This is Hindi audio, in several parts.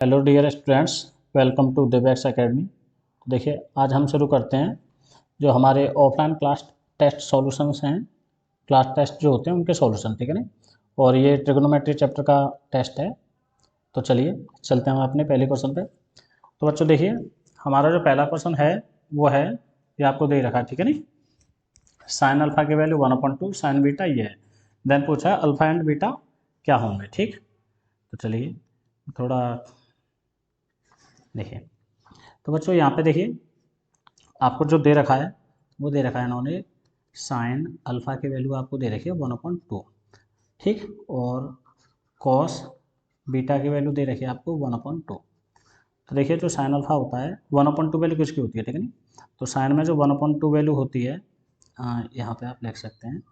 Hello dear students, welcome to Divyaks academy. देखिए, आज हम शुरू करते हैं जो हमारे ऑफलाइन क्लास टेस्ट सॉल्यूशंस हैं। क्लास टेस्ट जो होते हैं उनके सॉल्यूशन, ठीक है ना। और ये ट्रिग्नोमेट्री चैप्टर का टेस्ट है। तो चलिए चलते हैं हम अपने पहले क्वेश्चन पे। तो बच्चों देखिए, हमारा जो पहला क्वेश्चन है वो है, ये आपको दे रखा है, ठीक है नी। साइन अल्फा की वैल्यू 1/2, साइन बीटा ये है। देन पूछा है अल्फा एंड बीटा क्या होंगे, ठीक। तो चलिए थोड़ा देखिए। तो बच्चों यहाँ पे देखिए, आपको जो दे रखा है वो दे रखा है इन्होंने, साइन अल्फा की वैल्यू आपको दे रखी है 1/2, ठीक। और कॉस बीटा की वैल्यू दे रखी है आपको 1/2। तो देखिए, जो साइन अल्फा होता है 1/2 वैल्यू किसकी होती है, ठीक है नहीं। तो साइन में जो 1/2 वैल्यू होती है, यहाँ पे आप लिख सकते हैं,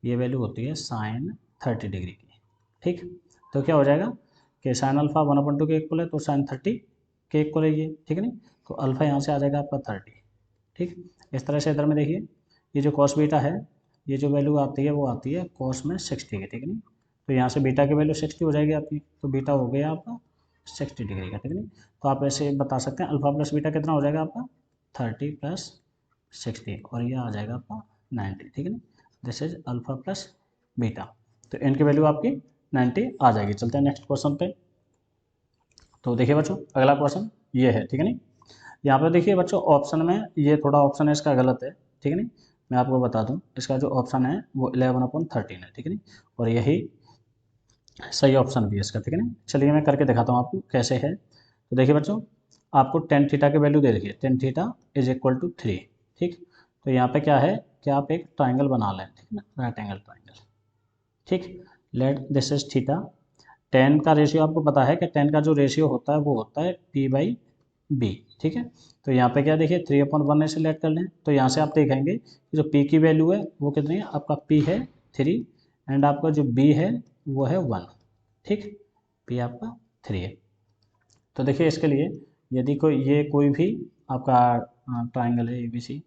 ये वैल्यू होती है साइन 30 डिग्री की, ठीक। तो क्या हो जाएगा कि साइन अल्फा 1/2 के इक्वल है, तो साइन 30 के इक्वल है ये, ठीक है नहीं। तो अल्फा यहाँ से आ जाएगा आपका 30, ठीक। इस तरह से इधर में देखिए, ये जो कॉस बीटा है, ये जो वैल्यू आती है वो आती है कॉस में 60 की, ठीक है नहीं। तो यहाँ से बीटा की वैल्यू 60 हो जाएगी आपकी, तो बीटा हो गया आपका 60 डिग्री का, ठीक है नहीं। तो आप ऐसे बता सकते हैं अल्फा प्लस बीटा कितना हो जाएगा आपका 30 प्लस 60, और ये आ जाएगा आपका 90, ठीक है नहीं। This is alpha plus beta. तो इनकी वैल्यू आपकी 90 आ जाएगी। चलते हैं नेक्स्ट क्वेश्चन पे। तो देखिए बच्चों, अगला क्वेश्चन ये है, ठीक है नहीं। यहाँ पर देखिए बच्चों, ऑप्शन में ये थोड़ा ऑप्शन है इसका गलत है, ठीक है नहीं। मैं आपको बता दूं, इसका जो ऑप्शन है वो 11/13 है, ठीक है नहीं। और यही सही ऑप्शन भी है इसका, ठीक है नहीं। चलिए मैं करके दिखाता हूँ आपको कैसे है। तो देखिए बच्चों, आपको टेन थीटा की वैल्यू दे रखी है, tan theta is equal to 3, ठीक। तो यहाँ पे क्या है कि आप एक ट्राइंगल बना लें, ठीक है ना, राइट एंगल ट्राइंगल, ठीक। Let this is theta. Ten का रेशियो आपको पता है कि टेन का जो रेशियो होता है वो होता है p/b, ठीक है। तो यहाँ पे क्या देखिए, 3/1 से लेट कर लें, तो यहाँ से आप देखेंगे कि जो p की वैल्यू है वो कितनी है, आपका p है 3, एंड आपका जो b है वो है 1, ठीक। p आपका 3 है। तो देखिए इसके लिए, यदि कोई भी आपका ट्राइंगल है ABC,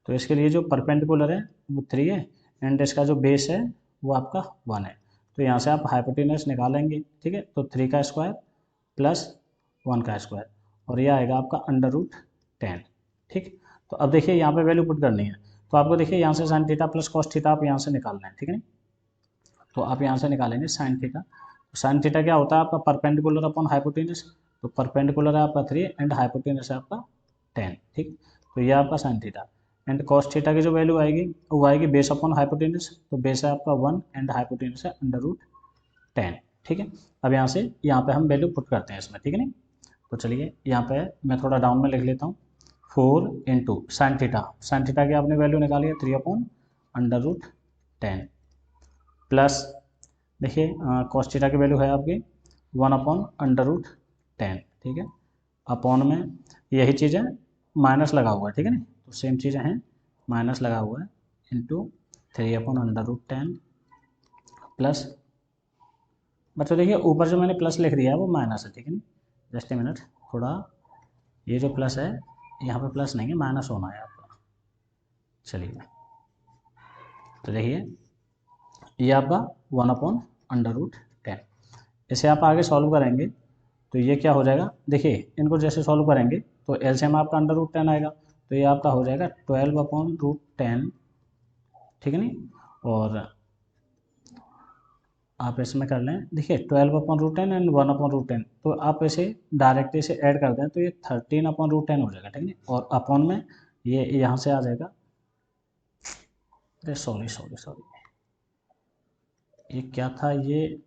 तो इसके लिए जो परपेंडिकुलर है वो 3 है, एंड इसका जो बेस है वो आपका 1 है। तो यहाँ से आप हाइपोटेनस निकालेंगे, ठीक है। तो 3 का स्क्वायर प्लस 1 का स्क्वायर, और ये आएगा आपका √10, ठीक। तो अब देखिए यहाँ पे वैल्यू पुट करनी है, तो आपको देखिए यहाँ से sign theta plus cos theta आप यहाँ से निकालना है, ठीक है। तो आप यहाँ से निकालेंगे साइन थीटा। तो साइन थीटा क्या होता है आपका, परपेंडिकुलर अपॉन हाइपोटेनस। तो परपेंडिकुलर है आपका 3 एंड हाइपोटेनस है आपका 10, ठीक। तो ये आपका sine theta. And cos theta की जो वैल्यू आएगी वो आएगी बेस अपॉन हाइपोटेनस। तो बेस है आपका 1 एंड हाइपोटेनस है √10, ठीक है। अब यहाँ पे हम वैल्यू पुट करते हैं इसमें, ठीक है नहीं। तो चलिए यहाँ पे मैं थोड़ा डाउन में लिख लेता हूँ, 4 × साइन थीटा की आपने वैल्यू निकाली है 3/√10, प्लस देखिए कॉस थीटा की वैल्यू है आपकी 1/√10, ठीक है। अपॉन में यही चीज़ें माइनस लगा हुआ है, ठीक है ना। तो सेम चीज़ें हैं, माइनस लगा हुआ है, इंटू 3/√10 प्लस, बच्चों देखिए ऊपर जो मैंने प्लस लिख दिया है वो माइनस है, ठीक है ना। जस्ट ए मिनट, थोड़ा ये जो प्लस है यहाँ पे प्लस नहीं है, माइनस होना है आपका। चलिए तो देखिए ये आपका 1/√10। इसे आप आगे सॉल्व करेंगे तो ये क्या हो जाएगा, देखिए इनको जैसे सॉल्व करेंगे तो एलसीएम आपका √10 आएगा, तो ये आपका हो जाएगा 12/√10, ठीक है नहीं। और आप इसमें कर लें, देखिए 12/√10 एंड 1/√10, तो आप इसे डायरेक्ट इसे ऐड कर दें तो ये 13/√10 हो जाएगा, ठीक है। और अपॉन में ये यहाँ से आ जाएगा, अरे सॉरी सॉरी सॉरी, ये क्या था, ये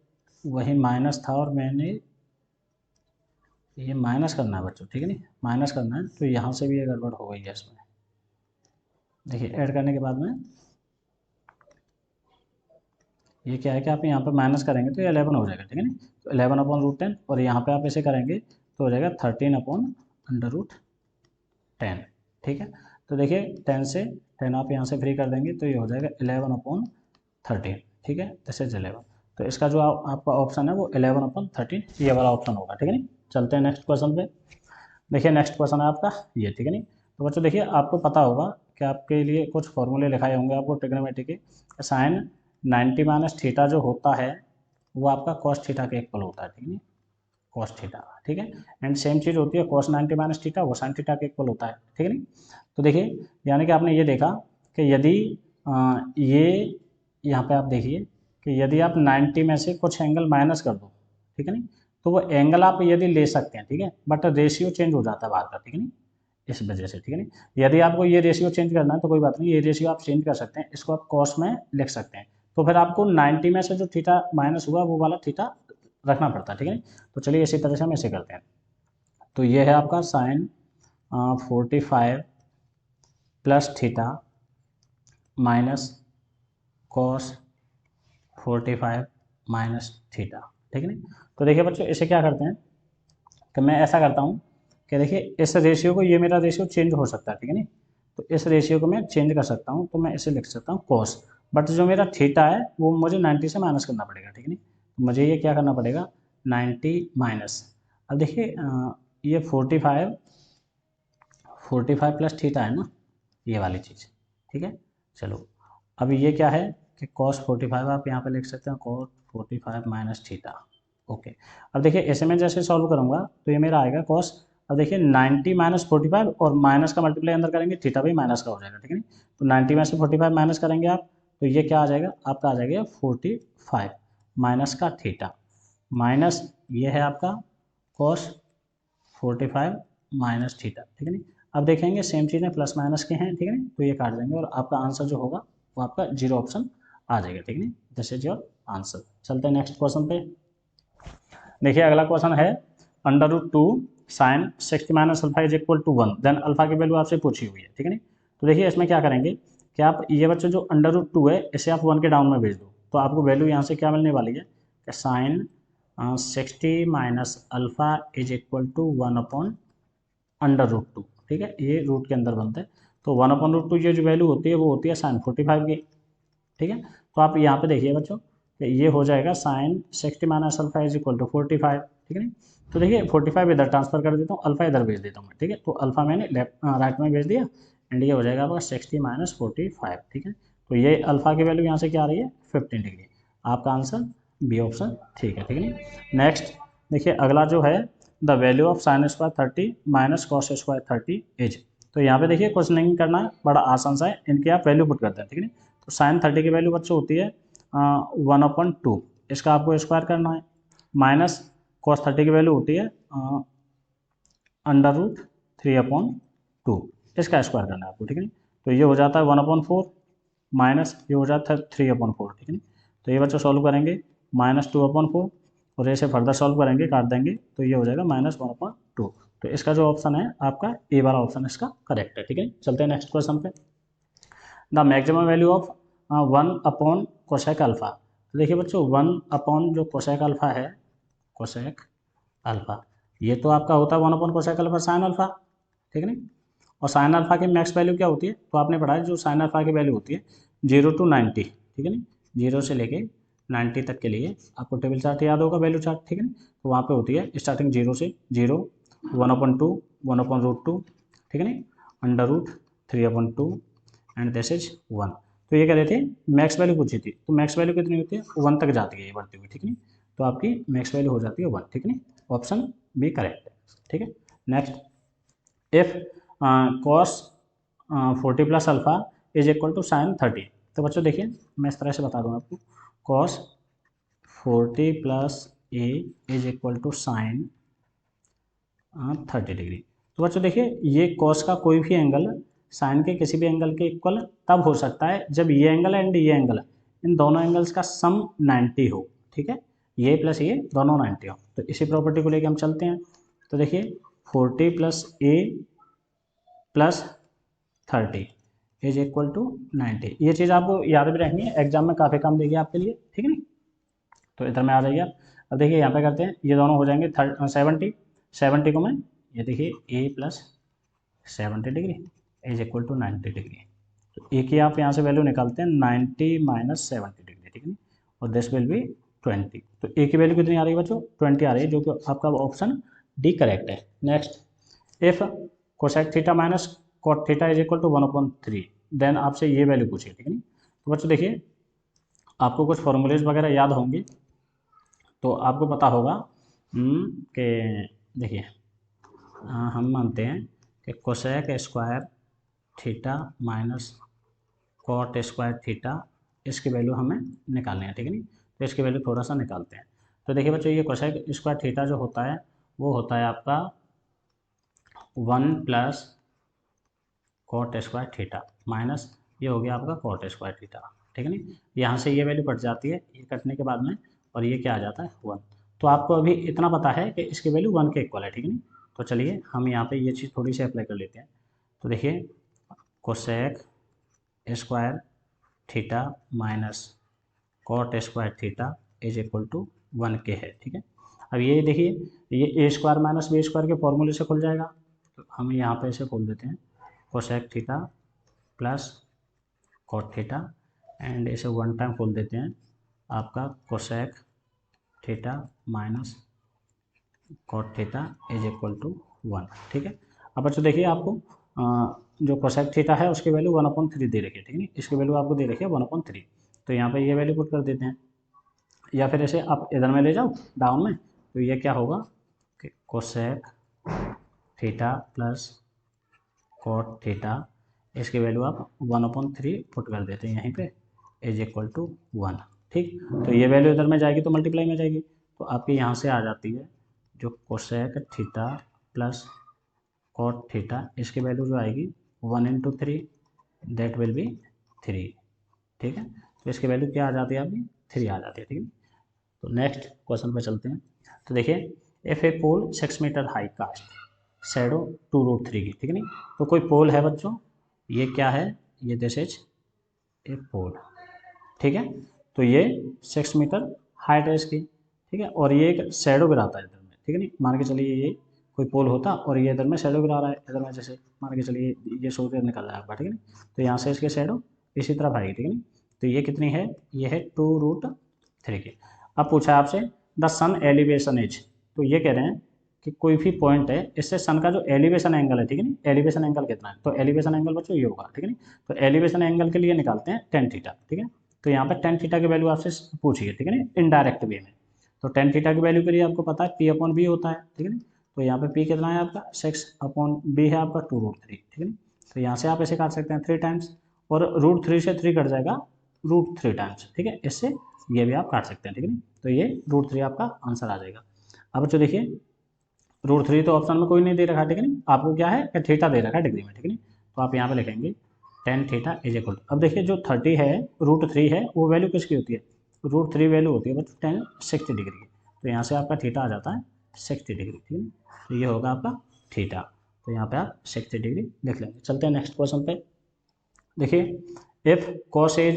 वही माइनस था और मैंने ये माइनस करना है बच्चों, ठीक है नहीं, माइनस करना है, तो यहाँ से भी ये गड़बड़ हो गई है इसमें। देखिए ऐड करने के बाद में ये क्या है कि आप यहाँ पे माइनस करेंगे तो ये 11 हो जाएगा, ठीक है ना। तो 11/√10, और यहाँ पे आप ऐसे करेंगे तो हो जाएगा 13/√10, ठीक है। तो देखिए 10 से 10 आप यहाँ से फ्री कर देंगे तो ये हो जाएगा 11/13, ठीक है। This is 11। तो इसका जो आपका ऑप्शन है वो 11/13 ये वाला ऑप्शन होगा, ठीक है नहीं। चलते हैं नेक्स्ट क्वेश्चन पे। देखिए नेक्स्ट क्वेश्चन है आपका ये, ठीक है नहीं। तो बच्चों देखिए, आपको पता होगा कि आपके लिए कुछ फॉर्मूले लिखाए होंगे आपको ट्रिग्नोमेट्री के। साइन 90 - थीटा जो होता है वो आपका कॉस थीटा के इक्वल होता है, ठीक है। cos थीटा, ठीक है। एंड सेम चीज़ होती है cos 90 माइनस थीटा, वो sin थीटा के इक्वल होता है, ठीक है नहीं। तो देखिए यानी कि आपने ये देखा कि यदि ये यहाँ पे आप देखिए कि यदि आप 90 में से कुछ एंगल माइनस कर दो, ठीक है नहीं, तो वो एंगल आप यदि ले सकते हैं, ठीक है, बट रेशियो चेंज हो जाता है बाहर का, ठीक है नहीं, इस वजह से, ठीक है नहीं। यदि आपको ये रेशियो चेंज करना है तो कोई बात नहीं, ये रेशियो आप चेंज कर सकते हैं, इसको आप कॉस में लिख सकते हैं। तो फिर आपको 90 में से जो थीटा माइनस हुआ वो वाला थीटा रखना पड़ता है, ठीक है। तो चलिए इसी तरह से हम इसे करते हैं। तो ये है आपका sine 45 plus theta minus cos 45 minus theta, ठीक है नहीं। तो देखिए बच्चों इसे क्या करते हैं कि मैं ऐसा करता हूँ कि देखिए इस रेशियो को, ये मेरा रेशियो चेंज हो सकता है, ठीक है नहीं, तो इस रेशियो को मैं चेंज कर सकता हूँ, तो मैं इसे लिख सकता हूँ कॉस, बट जो मेरा थीटा है वो मुझे 90 से माइनस करना पड़ेगा, ठीक है नहीं। तो मुझे ये क्या करना पड़ेगा 90 माइनस, अब देखिए ये 45 प्लस थीटा है ना, ये वाली चीज़, ठीक है। चलो अब ये क्या है कि cos 45 आप यहाँ पे लिख सकते हैं cos 45 माइनस थीटा, ओके। अब देखिए इसे मैं जैसे सॉल्व करूँगा तो ये मेरा आएगा cos, अब देखिए 90 माइनस 45 और माइनस का मल्टीप्लाई अंदर करेंगे, थीटा भी माइनस का हो जाएगा, ठीक है। तो 90 में से 45 माइनस करेंगे आप, तो ये क्या आ जाएगा आपका, आ जाएगा 45 माइनस का थीटा, माइनस ये है आपका cos 45 माइनस थीटा, ठीक है नहीं। अब देखेंगे सेम चीज़ें प्लस माइनस के हैं, ठीक है नहीं, तो ये काट देंगे और आपका आंसर जो होगा वो आपका जीरो ऑप्शन आ जाएगा, ठीक है नहीं, दिस इज योर आंसर। चलते हैं नेक्स्ट क्वेश्चन पे। देखिए अगला क्वेश्चन है √2 sine 60 minus alpha is equal to 1, then alpha की वैल्यू आपसे पूछी हुई है, ठीक है नहीं। तो देखिए इसमें क्या करेंगे कि आप ये बच्चों जो √2 है इसे आप 1 के डाउन में भेज दो, तो आपको वैल्यू यहाँ से क्या मिलने वाली है कि sine 60 minus alpha is equal to 1/√2, ठीक है, ये रूट के अंदर बनता है। तो 1/√2 ये जो वैल्यू होती है वो होती है साइन 45 की, ठीक है। तो आप यहाँ पे देखिए बच्चों कि ये हो जाएगा sine 60 minus alpha is equal to 45, ठीक है नहीं। तो देखिए 45 इधर ट्रांसफर कर देता हूँ, अल्फा इधर भेज देता हूँ मैं, ठीक है। तो अल्फा मैंने लेफ्ट राइट में भेज दिया एंड ये हो जाएगा आपका 60 माइनस 45, ठीक है। तो ये अल्फा की वैल्यू यहाँ से क्या आ रही है 15 डिग्री, आपका आंसर बी ऑप्शन ठीक है, ठीक है। नेक्स्ट देखिए अगला जो है the value of sine square 30 minus cos square 30 is, तो यहाँ पे देखिए कुछ नहीं करना है, बड़ा आसान सा है, इनकी आप वैल्यू पुट करते हैं, ठीक है। तो साइन 30 की वैल्यू बच्चों होती है 1/2, इसका आपको स्क्वायर करना है, माइनस कॉस 30 की वैल्यू होती है √3/2, इसका स्क्वायर करना है आपको, ठीक है। तो ये हो जाता है 1/4 माइनस ये हो जाता है 3/4, ठीक है। तो ये बच्चों सॉल्व करेंगे -2/4 और ऐसे फर्दर सॉल्व करेंगे काट देंगे तो ये हो जाएगा -1/2। तो इसका जो ऑप्शन है आपका ए वाला ऑप्शन इसका करेक्ट है, ठीक है। चलते हैं नेक्स्ट क्वेश्चन पे। The maximum value of 1 cosec alpha, तो देखिए बच्चों 1 जो कोसेक अल्फा है, कोसेक अल्फा ये तो आपका होता है 1 कोसेक अल्फा साइन अल्फा, ठीक है नहीं। और साइन अल्फा की मैक्स वैल्यू क्या होती है, तो आपने पढ़ा है जो साइन अल्फा की वैल्यू होती है 0 to 90, ठीक है नहीं, 0 से लेके 90 तक के लिए आपको टेबल चार्ट याद होगा, वैल्यू चार्ट, ठीक है ना। तो वहाँ पे होती है स्टार्टिंग 0 से 0, 1/2, 1/√2, ठीक है नहीं, √3/2 एंड दिस इज 1। तो ये कह रहे थे मैक्स वैल्यू पूछी थी, तो मैक्स वैल्यू कितनी होती है 1 तक जाती है ये बढ़ती हुई, ठीक है। तो आपकी मैक्स वैल्यू हो जाती है 1, ठीक है। ऑप्शन बी करेक्ट है, ठीक है। Next if cos 40 plus alpha is equal to sine 30, तो बच्चों देखिए मैं इस तरह से बता दूँ आपको, cos 40 plus A is equal to sine 30 degree. तो बच्चों देखिए ये कॉस का कोई भी एंगल साइन के किसी भी एंगल के इक्वल तब हो सकता है जब ये एंगल एंड ये एंगल, इन दोनों एंगल्स का सम 90 हो, ठीक है, ये प्लस ये दोनों 90 हो। तो इसी प्रॉपर्टी को लेके हम चलते हैं। तो देखिए 40 plus A plus 30 is equal to 90, ये चीज़ आपको याद भी रखनी है, एग्जाम में काफ़ी काम देगी आपके लिए, ठीक है नहीं। तो इधर में आ जाइए आप। अब देखिए यहाँ पे करते हैं, ये दोनों हो जाएंगे 70 को मैं ये देखिए a plus 70 degree is equal to 90 degree. तो ए की आप यहाँ से वैल्यू निकालते हैं 90 माइनस 70 डिग्री, ठीक है, और दिस विल बी 20। तो ए की वैल्यू कितनी आ रही है बच्चों 20 आ रही है, जो कि आपका ऑप्शन डी करेक्ट है। Next if cosec theta minus cot theta is equal to 1/3, then आपसे ये वैल्यू पूछिए, ठीक है। तो बच्चों देखिए आपको कुछ फॉर्मूलेज वगैरह याद होंगे, तो आपको पता होगा कि देखिए हम मानते हैं कि cosec square theta minus cot square theta, इसकी वैल्यू हमें निकालनी है, ठीक है नहीं। तो इसकी वैल्यू थोड़ा सा निकालते हैं। तो देखिए बच्चों, ये कोसेक स्क्वायर थीटा जो होता है वो होता है आपका 1 plus cot square theta minus ये हो गया आपका कॉट स्क्वायर थीटा, ठीक है नहीं। यहाँ से ये वैल्यू कट जाती है, ये कटने के बाद में और ये क्या आ जाता है 1। तो आपको अभी इतना पता है कि इसकी वैल्यू 1 के इक्वल है, ठीक है नहीं। तो चलिए हम यहाँ पे ये चीज़ थोड़ी सी अप्लाई कर लेते हैं। तो देखिए cosec square theta minus cot square theta is equal to 1 के है, ठीक है। अब ये देखिए ये A square minus B square के फॉर्मूले से खुल जाएगा। तो हम यहाँ पे इसे खोल देते हैं, cosec theta plus cot theta and इसे 1 टाइम खोल देते हैं आपका cosec theta minus cot theta is equal to 1, ठीक है। अब बच्चों देखिए आपको जो कोसेक थीटा है उसकी वैल्यू 1/3 दे रखी है, ठीक है। इसकी वैल्यू आपको दे रखी है 1/3। तो यहाँ पे ये वैल्यू पुट कर देते हैं, या फिर इसे आप इधर में ले जाओ डाउन में। तो ये क्या होगा कि cosec theta plus cot theta, इसकी वैल्यू आप 1/3 पुट कर देते हैं यहीं पे इज इक्वल टू 1, ठीक। तो ये वैल्यू इधर में जाएगी तो मल्टीप्लाई में जाएगी, तो आपकी यहाँ से आ जाती है जो cosec theta plus cot theta, इसकी वैल्यू जो आएगी 1 × 3 दैट विल बी 3, ठीक है। तो इसकी वैल्यू क्या आ जाती है आपकी 3 आ जाती है, ठीक है। तो नेक्स्ट क्वेश्चन पे चलते हैं। तो देखिए if a pole 6 metre high cast shadow 2√3 की, ठीक है नहीं। तो कोई पोल है बच्चों, ये क्या है, ये दिस इज ए पोल, ठीक है। तो ये 6 मीटर हाइट है इसकी, ठीक है। और ये एक शैडो गिराता है इधर में, ठीक है नहीं। मान के चलिए ये कोई पोल होता और ये इधर में शैडो गिरा रहा है, इधर में जैसे मान के चलिए ये सूर्य निकल रहा है आपका, ठीक है नहीं। तो यहाँ से इसके शैडो इसी तरफ आएगी, ठीक है नहीं। तो ये कितनी है, ये है 2√3 की। अब पूछा आपसे द सन एलिवेशन इज, तो ये कह रहे हैं कि कोई भी पॉइंट है इससे सन का जो एलिवेशन एंगल है, ठीक है नहीं, एलिवेशन एंगल कितना है। तो एलिवेशन एंगल बच्चों ये होगा, ठीक है नहीं। तो एलिवेशन एंगल के लिए निकालते हैं tan थीटा, ठीक है। तो यहाँ पर tan थीटा की वैल्यू आपसे पूछी है, ठीक है ना, इनडायरेक्ट वे में। तो tan थीटा की वैल्यू के लिए आपको पता है P/B होता है, ठीक है ना। तो यहाँ पे P कितना है आपका 6/B है आपका 2√3, ठीक है ना। तो यहाँ से आप ऐसे काट सकते हैं 3 टाइम्स, और √3 से 3 कट जाएगा √3 टाइम्स, ठीक है। इससे ये भी आप काट सकते हैं, ठीक है ना। तो ये √3 आपका आंसर आ जाएगा। अब बच्चों देखिए √3 तो ऑप्शन में कोई नहीं दे रखा है, ठीक है नहीं। आपको क्या है थीटा दे रखा है डिग्री में, ठीक है नहीं। तो आप यहाँ पे लिखेंगे tan theta is equal to, अब देखिए जो 30 है √3 है वो वैल्यू किसकी होती है, √3 वैल्यू होती है बच्चों tan 60 डिग्री की। तो यहाँ से आपका थीटा आ जाता है 60 डिग्री, ठीक है। तो ये होगा आपका थीटा, तो यहाँ पे आप 60 डिग्री लिख लेंगे। चलते हैं नेक्स्ट क्वेश्चन पे। देखिए if cos A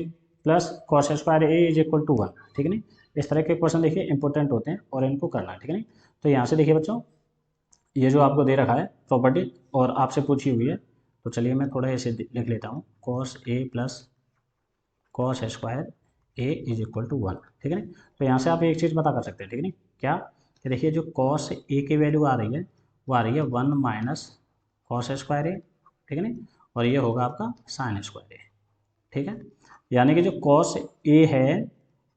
plus cos square A is equal to 1, ठीक है नहीं। इस तरह के क्वेश्चन देखिए इंपॉर्टेंट होते हैं और इनको करना है, ठीक है नहीं। तो यहाँ से देखिए बच्चों ये जो आपको दे रखा है प्रॉपर्टी और आपसे पूछी हुई है, तो चलिए मैं थोड़ा ऐसे लिख लेता हूँ cos A plus cos square A is equal to 1, ठीक है ना। तो यहाँ से आप एक चीज़ पता कर सकते हैं, ठीक है नहीं, क्या कि देखिए जो cos ए की वैल्यू आ रही है वो आ रही है 1 माइनस cos स्क्वायर ए, ठीक है ना। और ये होगा आपका sin स्क्वायर ए, ठीक है। यानी कि जो cos ए है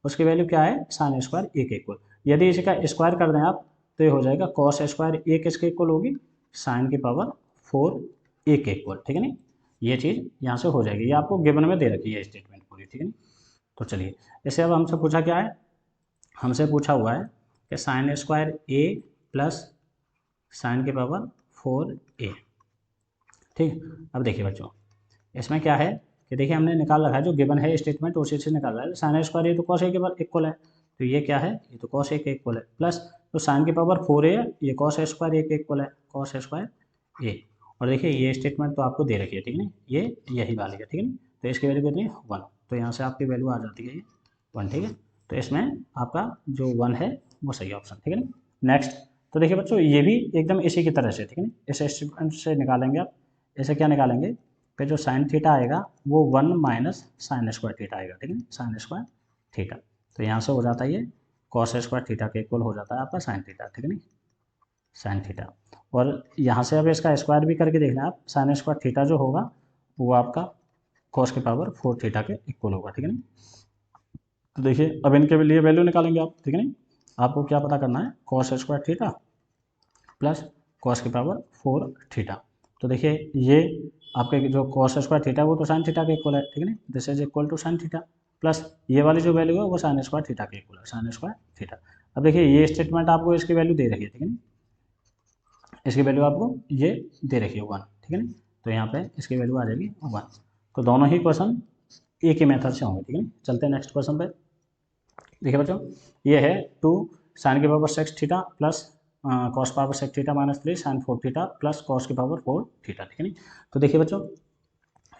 उसकी वैल्यू क्या है sin स्क्वायर ए के इक्वल। यदि इसी का स्क्वायर कर दें आप तो ये हो जाएगा cos स्क्वायर ए किसके इक्वल होगी, sin की पावर 4 ए के इक्वल, ठीक है नहीं। ये चीज़ यहाँ से हो जाएगी, ये आपको गिवन में दे रखी है स्टेटमेंट पूरी, ठीक है नहीं। तो चलिए इसे अब हमसे पूछा क्या है, हमसे पूछा हुआ है कि sin स्क्वायर ए प्लस sin की पावर 4a, ठीक। अब देखिए बच्चों इसमें क्या है कि देखिए हमने निकाल रखा है जो गिवन है स्टेटमेंट उसी से निकाल रहा है। साइन स्क्वायर ये तो कॉस ए के इक्वल है, तो ये क्या है, ये तो कॉस ए के इक्वल है, प्लस तो साइन की पावर 4a है, ये कॉस स्क्वायर ए के इक्वल है, कॉस स्क्वायर ए। और देखिए ये स्टेटमेंट तो आपको दे रखी है, ठीक है ना, ये यही वाली है, ठीक है ना। तो इसकी वैल्यू कितनी है 1, तो यहाँ से आपकी वैल्यू आ जाती है ये 1, ठीक है। तो इसमें आपका जो 1 है वो सही ऑप्शन, ठीक है ना। नेक्स्ट तो देखिए बच्चों ये भी एकदम इसी की तरह से, ठीक है ना, इस स्टेटमेंट से निकालेंगे आप। ऐसे क्या निकालेंगे फिर जो साइन थीटा आएगा वो 1 माइनस साइन स्क्वायर थीटा आएगा, ठीक है, साइन स्क्वायर थीटा। तो यहाँ से हो जाता है ये कॉस स्क्वायर थीटा के इक्वल हो जाता है आपका साइन थीटा, ठीक है नहीं, साइन थीटा। और यहाँ से अब इसका स्क्वायर भी करके देखना आप, साइन स्क्वायर थीटा जो होगा वो आपका कॉस की पावर 4 थीटा के इक्वल होगा, ठीक है नहीं। तो देखिए अब इनके लिए वैल्यू निकालेंगे आप, ठीक है नहीं। आपको क्या पता करना है, cos square theta plus cos की पावर 4 थीटा। तो देखिए ये आपके जो कॉस स्क्वायर थीटा वो तो साइन थीटा के इक्वल है, ठीक है ना, this is equal to sine theta, plus ये वाली जो वैल्यू है वो साइन स्क्वायर थीटा के इक्वल है, साइन स्क्वायर थीटा। अब देखिए ये स्टेटमेंट आपको इसकी वैल्यू दे रखी है, ठीक है ना, इसकी वैल्यू आपको ये दे रखी है 1, ठीक है ना, तो यहाँ पे इसकी वैल्यू आ जाएगी 1। तो दोनों ही क्वेश्चन एक ही मेथड से होंगे, ठीक है ना। चलते हैं नेक्स्ट क्वेश्चन पे। देखिए बच्चों ये है 2 साइन की power 6 theta plus cos power 6 theta minus 3 sine 4 theta plus cos की पावर 4 थीटा, ठीक है नहीं। तो देखिए बच्चों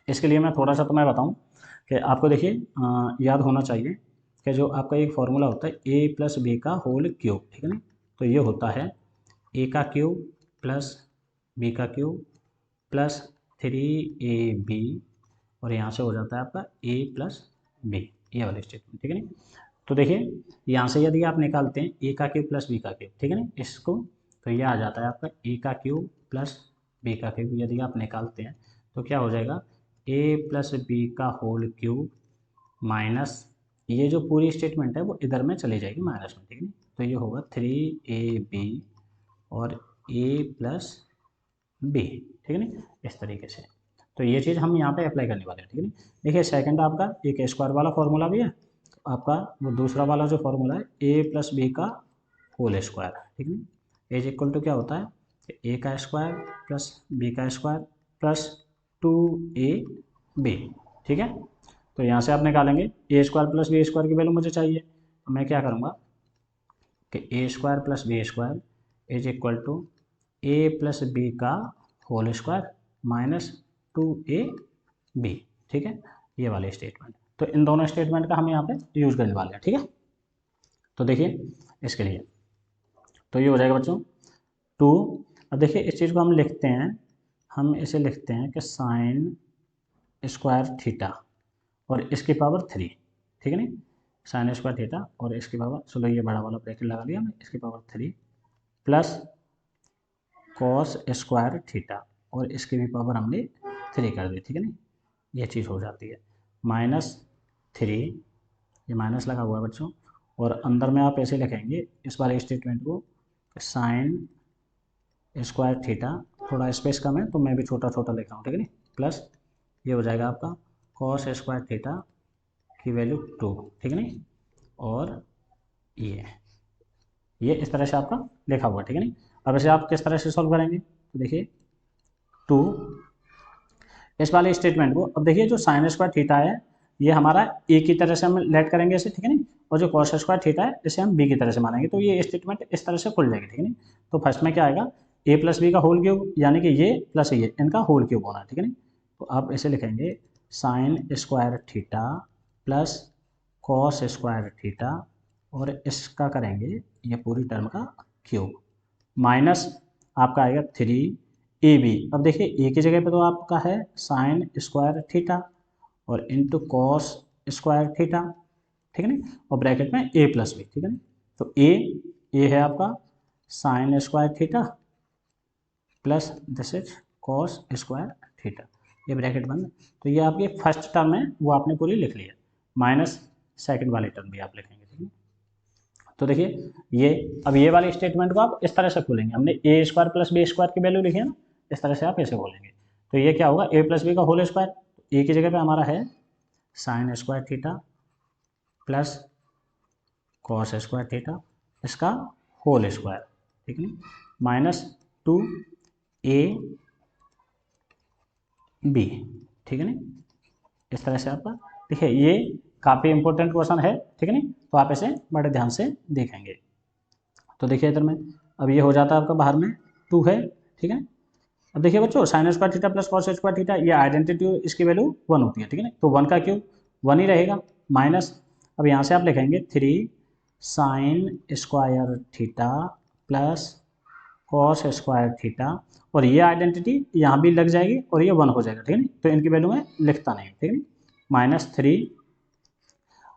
इसके लिए मैं थोड़ा सा तुम्हें बताऊं कि आपको देखिए याद होना चाहिए कि जो आपका एक फॉर्मूला होता है ए प्लस बी का होल क्यूब, ठीक है ना, तो ये होता है ए का क्यूब प्लस बी का क्यूब प्लस 3ab और यहाँ से हो जाता है आपका a प्लस बी, ये वाली स्टेटमेंट, ठीक है ना। तो देखिए यहाँ से यदि आप निकालते हैं ए का क्यूब प्लस बी का क्यूब, ठीक है ना, इसको तो ये आ जाता है आपका ए का क्यूब प्लस बी का क्यूब, यदि आप निकालते हैं तो क्या हो जाएगा ए प्लस बी का होल क्यूब माइनस ये जो पूरी स्टेटमेंट है वो इधर में चली जाएगी माइनस में, ठीक है ना, तो ये होगा 3ab और a प्लस बी, ठीक है ना, इस तरीके से। तो ये चीज़ हम यहाँ पे अप्लाई करने वाले हैं, ठीक है ना। देखिए सेकंड आपका एक स्क्वायर वाला फॉर्मूला भी है, तो आपका वो दूसरा वाला जो फॉर्मूला है ए प्लस बी का होल स्क्वायर, ठीक है ना, एज इक्वल टू क्या होता है ए का स्क्वायर प्लस बी का स्क्वायर प्लस 2ab, ठीक है। तो यहाँ से आप निकालेंगे a square plus b square की वैल्यू मुझे चाहिए, तो मैं क्या करूँगा कि a square plus b square is equal to a plus b का होल स्क्वायर माइनस 2ab, ठीक है, ये वाले स्टेटमेंट। तो इन दोनों स्टेटमेंट का हम यहाँ पे यूज़ करने वाले हैं, ठीक है। तो देखिए इसके लिए तो ये हो जाएगा बच्चों 2। अब देखिए इस चीज़ को हम लिखते हैं, हम इसे लिखते हैं कि साइन स्क्वायर थीटा और इसकी पावर 3, ठीक है नी, साइन स्क्वायर थीटा और इसकी पावर, चलो ये बड़ा वाला ब्रैकेट लगा लिया हमने, इसकी power 3 plus cos square theta और इसकी भी पावर हमने 3 कर दी, ठीक है नी, ये चीज़ हो जाती है -3, ये माइनस लगा हुआ है बच्चों, और अंदर में आप ऐसे लिखेंगे इस बार स्टेटमेंट को साइन स्क्वायर थीटा, थोड़ा स्पेस कम है तो मैं भी छोटा छोटा लिख रहा हूँ, ठीक है नी, प्लस ये हो जाएगा आपका कॉस स्क्वायर थीटा की वैल्यू 2, ठीक है नी, और ये इस तरह से आपका लिखा हुआ है, ठीक है नी। अब इसे आप किस तरह से सॉल्व करेंगे, तो देखिए 2 इस वाले स्टेटमेंट को, अब देखिए जो साइन स्क्वायर थीटा है ये हमारा ए की तरह से हम लेट करेंगे इसे, ठीक है नी, और जो कॉस स्क्वायर थीटा है इसे हम बी की तरह से मानेंगे, तो ये स्टेटमेंट इस तरह से खुल जाएगी, ठीक है नी। तो फर्स्ट में क्या आएगा ए प्लस बी का होल क्यूब, यानी कि ये प्लस ये इनका होल क्यूब होना है, ठीक है नी। तो आप इसे लिखेंगे sign square theta plus cos square theta और इसका करेंगे ये पूरी टर्म का क्यूब माइनस आपका आएगा 3ab। अब देखिए ए की जगह पे तो आपका है साइन स्क्वायर थीटा और इंटू कॉस स्क्वायर थीटा, ठीक है ना, और ब्रैकेट में ए प्लस बी, ठीक है ना। तो ए है आपका sign square theta plus this is cos square theta, ये ब्रैकेट बंद। तो ये आपकी फर्स्ट टर्म है वो आपने पूरी लिख ली है, माइनस सेकंड वाली टर्म भी आप लिखेंगे, ठीक है। तो देखिए ये अब ये वाले स्टेटमेंट को आप इस तरह से खोलेंगे, हमने ए स्क्वायर प्लस बी स्क्वायर की वैल्यू लिखी है ना, इस तरह से आप ऐसे बोलेंगे। तो ये क्या होगा ए प्लस बी का होल स्क्वायर, ए की जगह पे हमारा है sine square theta plus cos square theta इसका होल स्क्वायर, ठीक है, माइनस 2ab, ठीक है ना, इस तरह से आपका। देखिए ये काफ़ी इंपॉर्टेंट क्वेश्चन है, ठीक है नहीं, तो आप इसे बड़े ध्यान से देखेंगे। तो देखिए इधर में अब ये हो जाता है आपका बाहर में 2 है, ठीक है। अब देखिए बच्चों sign square theta plus cos square theta ये आइडेंटिटी इसकी वैल्यू 1 होती है, ठीक है ना, तो 1 का क्यूब 1 ही रहेगा माइनस, अब यहाँ से आप लिखेंगे 3 sign square theta plus cos square theta और ये आइडेंटिटी यहाँ भी लग जाएगी और ये 1 हो जाएगा, ठीक है ना, तो इनकी वैल्यू मैं लिखता नहीं, ठीक है ना, -3।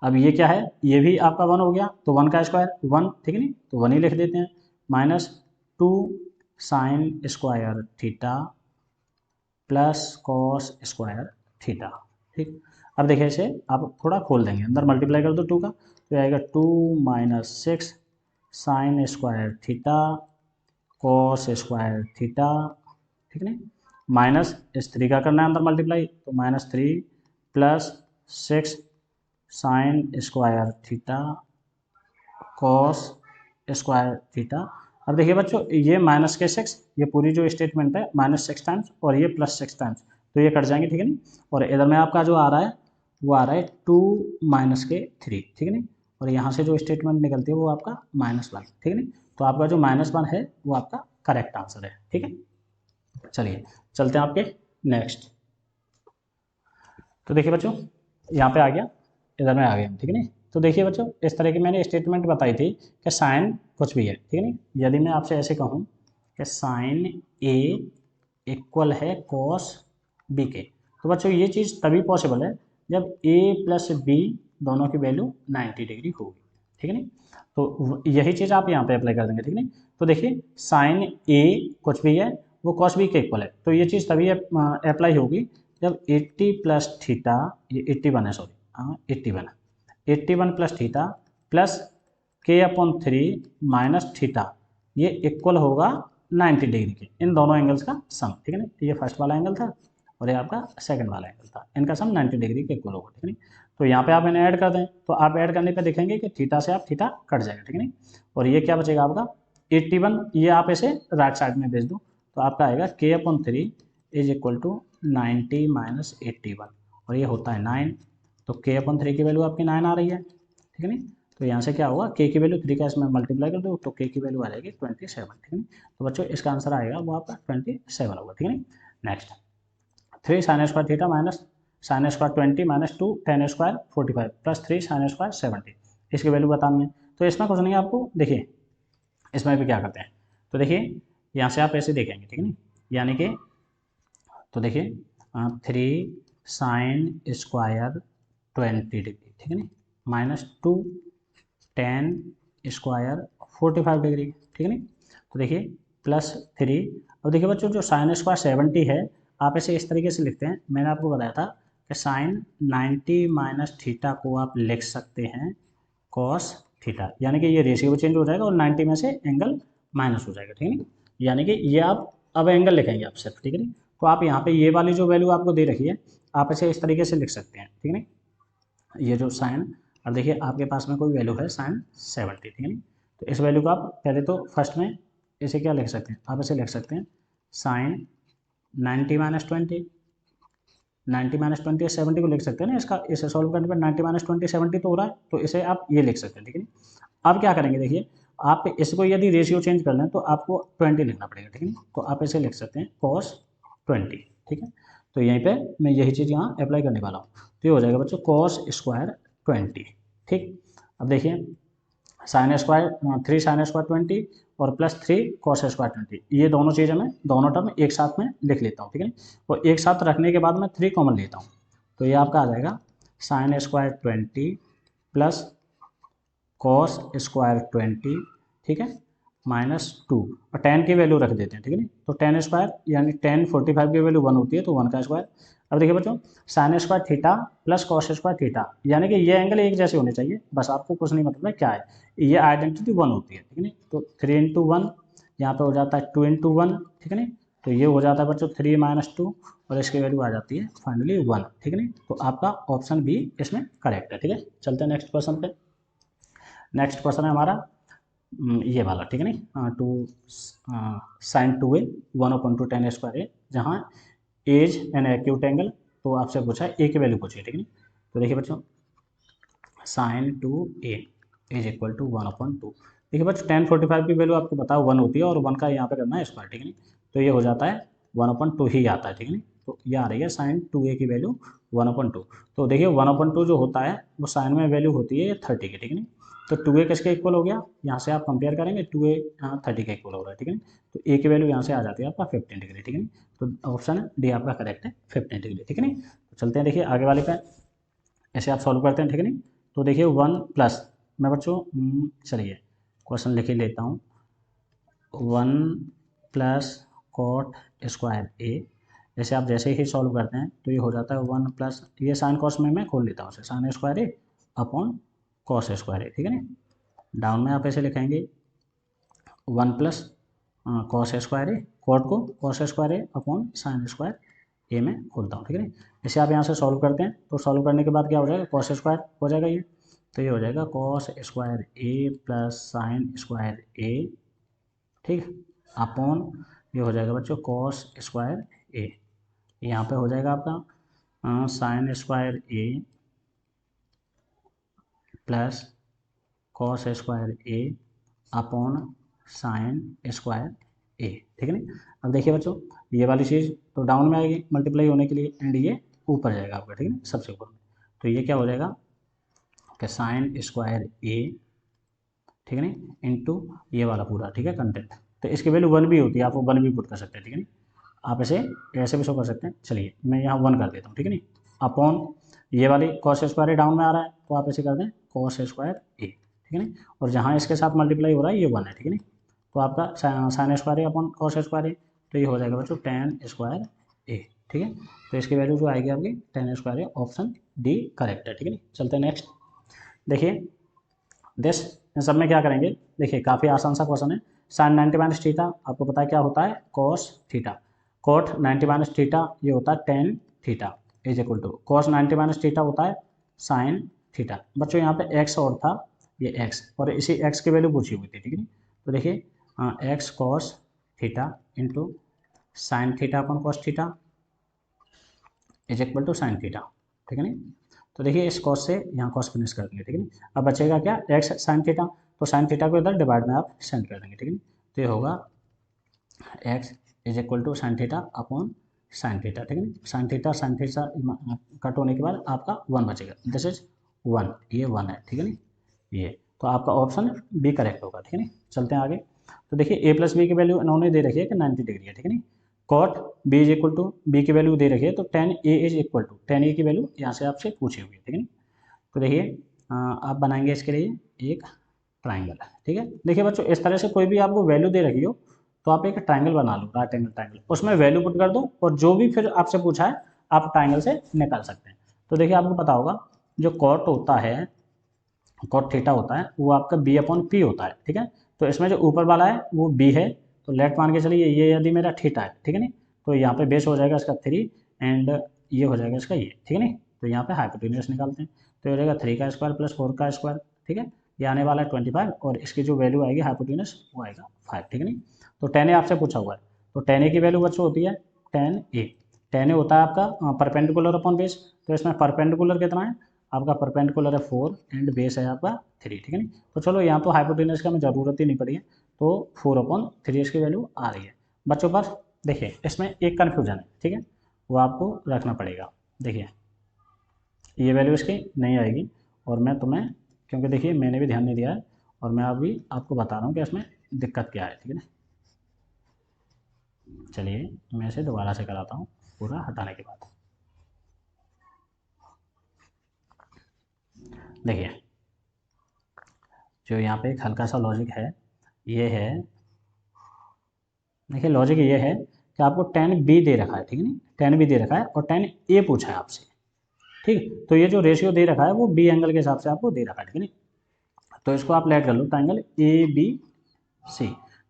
अब ये क्या है ये भी आपका 1 हो गया, तो 1 का स्क्वायर 1, ठीक है नहीं, तो 1 ही लिख देते हैं, -2 sign square theta plus cos square theta, ठीक। अब देखिए इसे आप थोड़ा खोल देंगे, अंदर मल्टीप्लाई कर दो 2 का, तो आएगा 2 - 6 sign square theta cos square theta, ठीक है, माइनस इस 3 का करना है अंदर मल्टीप्लाई, तो -3 plus 6 sign square theta cos square theta. अब देखिए बच्चों, ये माइनस के 6, ये पूरी जो स्टेटमेंट है -6 टाइम्स और ये +6 टाइम्स, तो ये कट जाएंगे, ठीक है नहीं। और इधर में आपका जो आ रहा है वो आ रहा है 2 - के 3, ठीक है नहीं। और यहाँ से जो स्टेटमेंट निकलती है वो आपका -1, ठीक है नहीं। तो आपका जो -1 है वो आपका करेक्ट आंसर है, ठीक है। चलिए चलते हैं आपके नेक्स्ट। तो देखिए बच्चों, यहाँ पे आ गया, इधर में आ गया, ठीक है नहीं। तो देखिए बच्चों, इस तरह की मैंने स्टेटमेंट बताई थी कि साइन कुछ भी है, ठीक है नहीं। यदि मैं आपसे ऐसे कहूँ कि साइन ए इक्वल है कॉस बी के, तो बच्चों ये चीज़ तभी पॉसिबल है जब ए प्लस बी दोनों की वैल्यू 90 डिग्री होगी, ठीक है नहीं। तो यही चीज़ आप यहाँ पे अप्लाई कर देंगे, ठीक है नहीं। तो देखिए साइन ए कुछ भी है वो कॉस बी के इक्वल है, तो ये चीज़ तभी अप्लाई होगी जब 80 प्लस थीटा, ये 81 है, सॉरी हाँ 81 plus theta plus k/3 minus theta, ये इक्वल होगा 90 डिग्री के, इन दोनों एंगल्स का सम, ठीक है ना। ये फर्स्ट वाला एंगल था और ये आपका सेकंड वाला एंगल था, इनका सम 90 डिग्री के इक्वल होगा, ठीक है नहीं। तो यहाँ पे आप इन्हें ऐड कर दें, तो आप ऐड करने पे देखेंगे कि थीटा से आप थीटा कट जाएगा, ठीक है नहीं। और ये क्या बचेगा आपका 81, ये आप इसे राइट साइड में भेज दो, तो आपका आएगा k/3 इज इक्वल टू 90 - 81, और ये होता है 9, तो k/3 की वैल्यू आपकी 9 आ रही है, ठीक है नहीं। तो यहाँ से क्या होगा, k की वैल्यू 3 का इसमें मल्टीप्लाई कर दो, तो k की वैल्यू आ जाएगी 27, ठीक है नहीं। तो बच्चों इसका आंसर आएगा वो आपका 27 होगा, ठीक है नहीं। Next 3 sin square theta minus sin square 20 - 2 tan square 45 plus 3 sin square 70, इसकी वैल्यू बतानी है। तो इसमें कुछ नहीं है आपको, देखिए इसमें भी क्या करते हैं, तो देखिए यहाँ से आप ऐसे देखेंगे, ठीक है नहीं, यानी कि तो देखिए 3 साइन स्क्वायर 20 डिग्री, ठीक है नहीं, -2 tan स्क्वायर 45 डिग्री, ठीक है नहीं। तो देखिए +3, अब देखिए बच्चों जो साइन स्क्वायर 70 है, आप इसे इस तरीके से लिखते हैं, मैंने आपको बताया था कि साइन 90 माइनस थीटा को आप लिख सकते हैं कॉस थीटा, यानी कि ये रेशियो चेंज हो जाएगा और 90 में से एंगल माइनस हो जाएगा, ठीक है नहीं। यानी कि ये आप अब एंगल लिखेंगे आप सिर्फ, ठीक है नहीं। तो आप यहाँ पे ये वाली जो वैल्यू आपको दे रखी है, आप इसे इस तरीके से लिख सकते हैं, ठीक है नहीं। ये जो साइन, अब देखिए आपके पास में कोई वैल्यू है साइन 70, ठीक है नहीं। तो इस वैल्यू को आप पहले तो फर्स्ट में इसे क्या लिख सकते हैं, आप इसे लिख सकते हैं साइन 90 - 20, 90 - 20 70 को लिख सकते हैं ना, इसका इसे सॉल्व करने पर 90 - 20 70 तो हो रहा है, तो इसे आप ये लिख सकते हैं, ठीक है। अब क्या करेंगे, देखिए आप इसको यदि रेशियो चेंज कर लें तो आपको 20 लिखना पड़ेगा, ठीक है। तो आप इसे लिख सकते हैं cos 20, ठीक है। तो यहीं पे मैं यही चीज़ यहाँ अप्लाई करने वाला हूँ, तो ये हो जाएगा बच्चों cos स्क्वायर 20, ठीक। अब देखिए साइन स्क्वायर 3 साइन स्क्वायर 20 और +3 कॉस स्क्वायर 20, ये दोनों चीज़ें मैं दोनों टर्म एक साथ में लिख लेता हूँ, ठीक है। और एक साथ रखने के बाद मैं 3 कॉमन लेता हूँ, तो ये आपका आ जाएगा sine square 20 plus cos square 20, ठीक है, -2, और tan की वैल्यू रख देते हैं, ठीक है नहीं। तो tan स्क्वायर यानी tan 45 की वैल्यू 1 होती है, तो 1 का स्क्वायर। अब देखिए बच्चों sign square theta plus cos square theta, यानी कि ये एंगल एक जैसे होने चाहिए, बस आपको कुछ नहीं मतलब है क्या है, ये आइडेंटिटी 1 होती है, ठीक है नहीं। तो 3 × 1 यहाँ पे हो जाता है 2 × 1, ठीक है नहीं। तो ये हो जाता है बच्चों 3 - 2 और इसकी वैल्यू आ जाती है फाइनली 1, ठीक है नहीं। तो आपका ऑप्शन बी इसमें करेक्ट है, ठीक है। चलते हैं नेक्स्ट क्वेश्चन पे। नेक्स्ट क्वेश्चन है हमारा ये वाला, ठीक है नहीं, 2 sin 2a 1/2 tan स्क्वायर ए, जहाँ एज एन एक्यूट एंगल, तो आपसे पूछा है ए की वैल्यू पूछी है, ठीक है नहीं। तो देखिए बच्चों sin 2a is equal to 1/2, देखिए बच्चों tan 45 की वैल्यू आपको बताओ 1 होती है और 1 का यहाँ पे करना है स्क्वायर, ठीक है नहीं। तो ये हो जाता है 1/2 ही आता है, ठीक है नहीं। तो ये आ रही है sin 2a की वैल्यू 1/2। तो देखिए 1/2 जो होता है वो साइन में वैल्यू होती है 30 की, ठीक है नहीं। तो 2a किसके इक्वल हो गया, यहाँ से आप कंपेयर करेंगे 2a 30 के इक्वल हो रहा है, ठीक है। तो a की वैल्यू यहाँ से आ जाती है आपका 15 डिग्री, ठीक है नहीं। तो ऑप्शन डी आपका करेक्ट है 15 डिग्री, ठीक है नहीं। तो चलते हैं देखिए आगे वाले पे, ऐसे आप सॉल्व करते हैं, ठीक है नहीं। तो देखिए 1 प्लस, मैं बच्चों चलिए क्वेश्चन लिख ही लेता हूँ, 1 प्लस कॉट स्क्वायर ए, जैसे आप जैसे ही सॉल्व करते हैं तो ये हो जाता है 1 प्लस, ये साइन कॉस में मैं खोल लेता हूँ साइन स्क्वायर ए अपॉन कॉस स्क्वायर ए, ठीक है ना। डाउन में आप ऐसे लिखेंगे 1 प्लस कॉस स्क्वायर ए, कॉट को कॉस स्क्वायर ए अपॉन साइन स्क्वायर ए में खोलता हूँ, ठीक है। इसे आप यहाँ से सॉल्व करते हैं तो सॉल्व करने के बाद क्या हो जाएगा, कॉस स्क्वायर हो जाएगा ये, तो ये हो जाएगा कॉस स्क्वायर ए प्लस साइन स्क्वायर ए, ठीक, अपॉन ये हो जाएगा बच्चों कॉस स्क्वायर ए, यहाँ पे हो जाएगा आपका साइन स्क्वायर ए प्लस कॉस स्क्वायर ए अपॉन साइन स्क्वायर ए, ठीक है ना। अब देखिए बच्चों ये वाली चीज़ तो डाउन में आएगी मल्टीप्लाई होने के लिए एंड ये ऊपर जाएगा आपका, ठीक है ना, सबसे ऊपर में, तो ये क्या हो जाएगा कि साइन स्क्वायर ए, ठीक है ना, इंटू ये वाला पूरा, ठीक है, कंटेंट, तो इसकी वैल्यू 1 भी होती है, आप वो 1 भी पुट कर सकते हैं, ठीक है ना, आप इसे ऐसे भी शो कर सकते हैं। चलिए मैं यहाँ 1 कर देता हूँ, ठीक है ना, अपॉन ये वाली कॉस स्क्वायर डाउन में आ रहा है तो आप ऐसे कर दें कॉस स्क्वायर ए, ठीक है ना, और जहाँ इसके साथ मल्टीप्लाई हो रहा है ये 1 है, ठीक है ना, तो आपका साइन स्क्वायर ए अपॉन कॉस स्क्वायर ए, तो ये हो जाएगा बच्चों टेन स्क्वायर ए, ठीक है, तो इसकी वैल्यू जो आएगी आपकी टेन स्क्वायर ए, ऑप्शन डी करेक्ट है, ठीक है ना। चलते हैं नेक्स्ट, देखिए दिस, इन सब में क्या करेंगे, देखिए काफ़ी आसान सा क्वेश्चन है। साइन 90 माइनस थीटा आपको पता है क्या होता है, cos theta, cot 90 minus theta ये होता है tan theta is equal to cos 90 minus theta होता है साइन थीटा। बच्चों यहाँ पे एक्स और था, ये एक्स और इसी एक्स की वैल्यू पूछी हुई थी, ठीक है ना, तो देखिए x cos theta into sine theta upon cos theta is equal to sine theta, ठीक है ना। तो देखिए इस कॉस से यहाँ कॉस फिनिश कर देंगे, ठीक है ना। अब बचेगा क्या, एक्स साइन थीटा, तो साइन थीटा को इधर डिवाइड में आप सेंड कर देंगे, ठीक है ना, तो ये होगा x is equal to sine theta upon sine theta, ठीक है ना, साइन थीटा कट होने के बाद आपका 1 बचेगा, दिस इज 1, ये 1 है, ठीक है ना, ये तो आपका ऑप्शन बी करेक्ट होगा, ठीक है ना। चलते हैं आगे, तो देखिए ए प्लस बी की वैल्यू इन्होंने दे रखी है कि 90 डिग्री है, ठीक है ना, cot b is equal to b की वैल्यू दे रखी है तो tan a is equal to tan a की वैल्यू यहाँ से आपसे पूछी हुई है, ठीक है ना। तो देखिए आप बनाएंगे इसके लिए एक ट्राइंगल, ठीक है। देखिए बच्चों इस तरह से कोई भी आपको वैल्यू दे रखी हो तो आप एक ट्राइंगल बना लो, राइट एंगल ट्राइंगल, उसमें वैल्यू पुट कर दो और जो भी फिर आपसे पूछा है आप ट्राइंगल से निकाल सकते हैं। तो देखिए आपको पता होगा जो कॉट होता है, कॉट थीटा होता है वो आपका बी अपॉन पी होता है, ठीक है। तो इसमें जो ऊपर वाला है वो बी है, तो लेट मान के चलिए ये यदि मेरा थीटा है, ठीक है ना, तो यहाँ पे बेस हो जाएगा इसका 3 एंड ये हो जाएगा इसका ये, ठीक है ना। तो यहाँ पे हाइपोटेन्यूज निकालते हैं, तो ये हो जाएगा 3 का स्क्वायर प्लस 4 का स्क्वायर, ठीक है, ये आने वाला है 25 और इसकी जो वैल्यू आएगी हाइपोटेन्यूज वो आएगा 5, ठीक है ना। तो 10 ए आपसे पूछा हुआ है, तो 10 ए की वैल्यू बच्चों होती है 10 ए होता है आपका परपेंडिकुलर अपॉन बेस, तो इसमें परपेंडिकुलर कितना है आपका, परपेंडिकुलर है 4 एंड बेस है आपका 3, ठीक है ना। तो चलो यहाँ तो हाइपोटेन्यूज का हमें ज़रूरत ही नहीं पड़ी है, तो 4/3 इसकी वैल्यू आ रही है बच्चों। पर देखिए इसमें एक कन्फ्यूजन है, ठीक है, वो आपको रखना पड़ेगा। देखिए ये वैल्यू इसकी नहीं आएगी और मैं तुम्हें, क्योंकि देखिए मैंने भी ध्यान नहीं दिया है और मैं अभी आपको बता रहा हूँ कि इसमें दिक्कत क्या है, ठीक है ना। चलिए मैं इसे दोबारा से कराता हूँ पूरा हटाने के बाद। देखिए जो यहाँ पे एक हल्का सा लॉजिक है, ये है, देखिए लॉजिक ये है कि आपको 10b दे रखा है, ठीक है ना, 10b दे रखा है और 10a पूछा है आपसे, ठीक, तो ये जो रेशियो दे रखा है वो बी एंगल के हिसाब से आपको दे रखा है, ठीक है ना। तो इसको आप लेट कर लो ट्राइंगल ए बी सी,